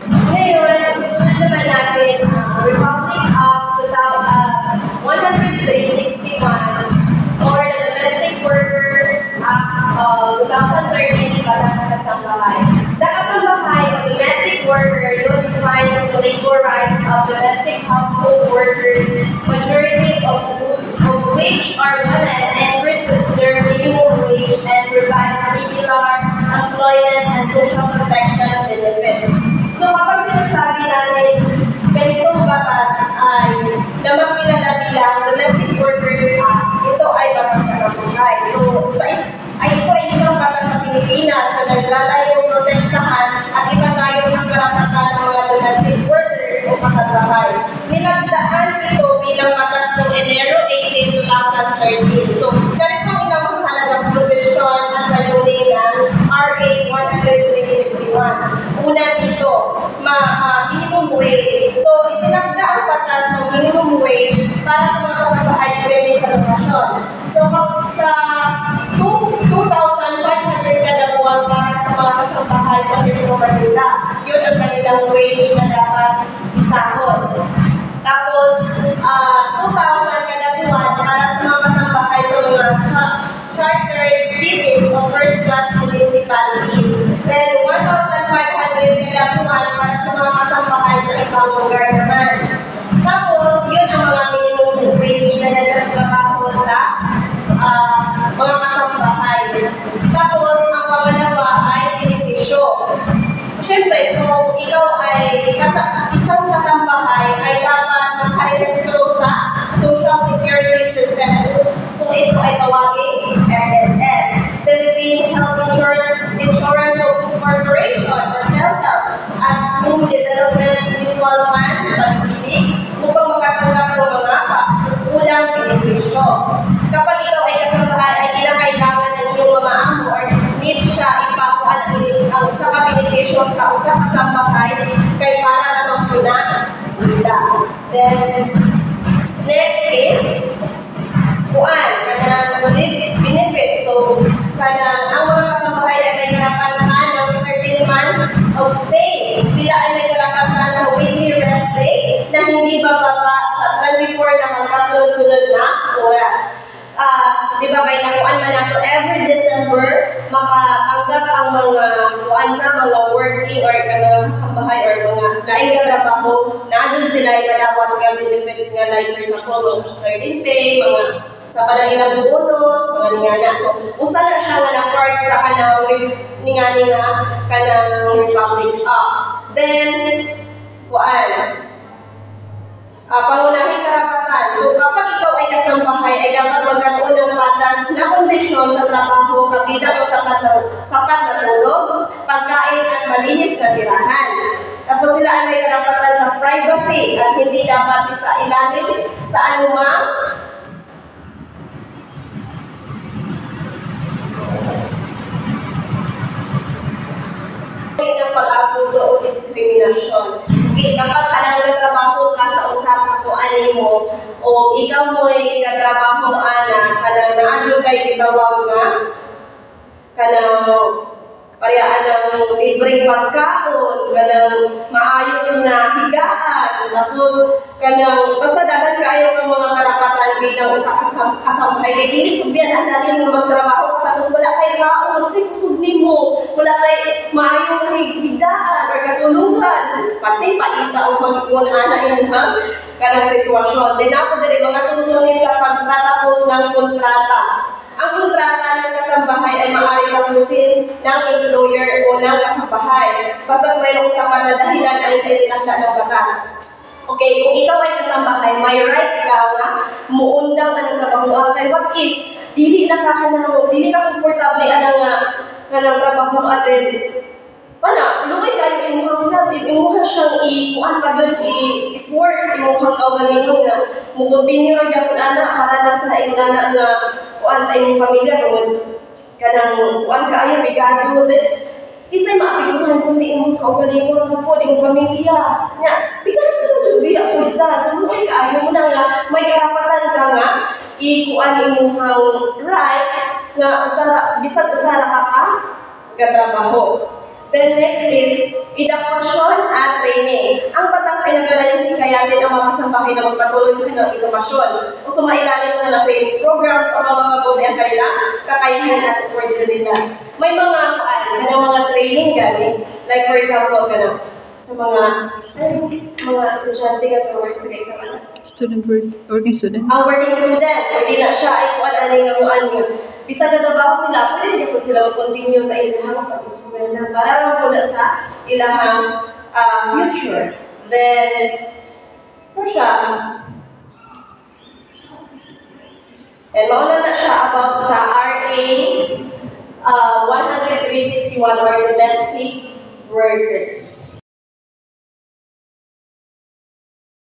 Speaker 3: Ngayon, isusunod naman natin ang Republic Act 103-61 or the Domestic Workers Act of 2013 Batas Kasambahay. The Kasambahay of domestic worker defines the labor rights of domestic household workers, majority of which are women, and versus their minimum wage and provides regular employment and social protection benefits. So kapag sinasabi natin ganitong batas ay naman kilala bilang Domestic Workers Act, ito ay batas kasambahay. So ito ay isang batas sa Pilipinas na naglalayong protektahan at itatayong ang karapatan ng mga domestic workers o kasambahay. Nilagdaan ito bilang batas noong Enero 18, 2013. So ganitong ilang mahalagang provision at layunin ng RA 103-61. Una dito, minimum wage. So, itinagda ang batas ng minimum wage para sa mga kasambahay pwede sa lokasyon. So, sa 2,500 kada buwan para sa mga kasambahay sa Metro Manila, yun ang kanilang wage na dapat isahod. Tapos, 2,000 kada buwan para sa mga kasambahay sa mga chartered cities o first-class municipalities. Then, 1,500 kada buwan para sa mga kasambahay sa ibang lugar naman. Tapos, yun ang mga minimum wage na nagtatrabaho sa mga kasambahay. Tapos, ang pangalawa ay benepisyo. Siyempre, kung ikaw ay isang kasambahay, ay dapat makarehistro sa Social Security System kung ito ay tawagin SSS, Philippine Health Insurance Corporation or PhilHealth, at Home Development Mutual Fund, pag-ibig, upang makatanggap ng mga kulang benepisyo. Kapag ikaw ay kasambahay, ay kinakailangan ng iyong mga amo or need siya ipakuan ang isang benepisyo sa usang kasambahay kay para namang puna nila. Then, next is kuan, kanang benefits hindi bababa sa 24 na magkasunod-sunod na oras. Di ba kaya nakuan man nato every December makatanggap ang mga kuan sa mga working or mga kasambahay or mga laing ka trabaho na dyan sila ay madawat nga benefits nga like for example mga 13 pay, mga sa panang ilang bonus, mga ningana. So, usa na siya nga na-part sa kanang ningani nga kanang Republic Then, kuan, pangunahing karapatan. So, kapag ikaw ay kasambahay, ay dapat magkaroon ng patas na kondisyon sa trabaho, kabilang ang sapat na tulog, pagkain at malinis na tirahan. Tapos sila ay may karapatan sa privacy at hindi dapat sa ilalim sa anumang ng pag-abuso o diskriminasyon. Okay, kapag kanang nagtrabaho ka sa usap ka po mo o ikaw mo ay nagtrabaho kanang naadyo kay gitawag nga kanang pariyaan ng libreng pagkaon, kanang maayos na higaan, tapos kanang basta dagan kaayo ng mga karapatan bilang usa ka kasambahay. Kaya dili ko biyan ang daling mo magtrabaho tapos wala kay kaon, kasi kusugni mo, wala kay maayong higaan or katulugan. Pati paita o mag-iwan imong kanang sitwasyon. Then ako diri mga tuntunin sa pagtatapos ng kontrata. Ang kontrata ng kasambahay ay maaaring tapusin ng employer o ng kasambahay. Basta mayroong sapat na dahilan ay sa itinakda ng batas. Okay, kung ikaw ay kasambahay, may right ka nga muundang ka ng trabahoan. Kaya what if, dili ka komportable kanang trabahoan din. Lumay ka yung imuhang self, imuhang siyang i-force, imuhang kawalingon nga, mukuntinyo rin yung para lang sa inana nga kuan sa inyong pamilya, kanang kuan ka ayaw, bigado, isa'y maapiguhan kung di imong kawalingon nga po, di imong pamilya. Nga, bigado na dyan, biya po dita. So, lumay ka ayaw mo na nga, may karapatan ka nga, ikuan imuhang rights, nga bisag usara ka pa, katrabaho. Then next is edukasyon at training. Ang batas ay nagalayong hikayatin ang mga kasambahay na magpatuloy sa kanilang edukasyon o sumailalim na training programs o mapapabuti ang kanilang kakayahan at oportunidad. May mga training gani, like for example, sa mga estudyante ka work sa
Speaker 1: Working student.
Speaker 3: Ang working student, pwede na siya ay kung ano bisa na trabaho sila, pwede na po sila mag-continue sa ilahang pag-eskwela para lang po sa ilahang future. Then, mauna na siya about sa RA 10361 or domestic workers.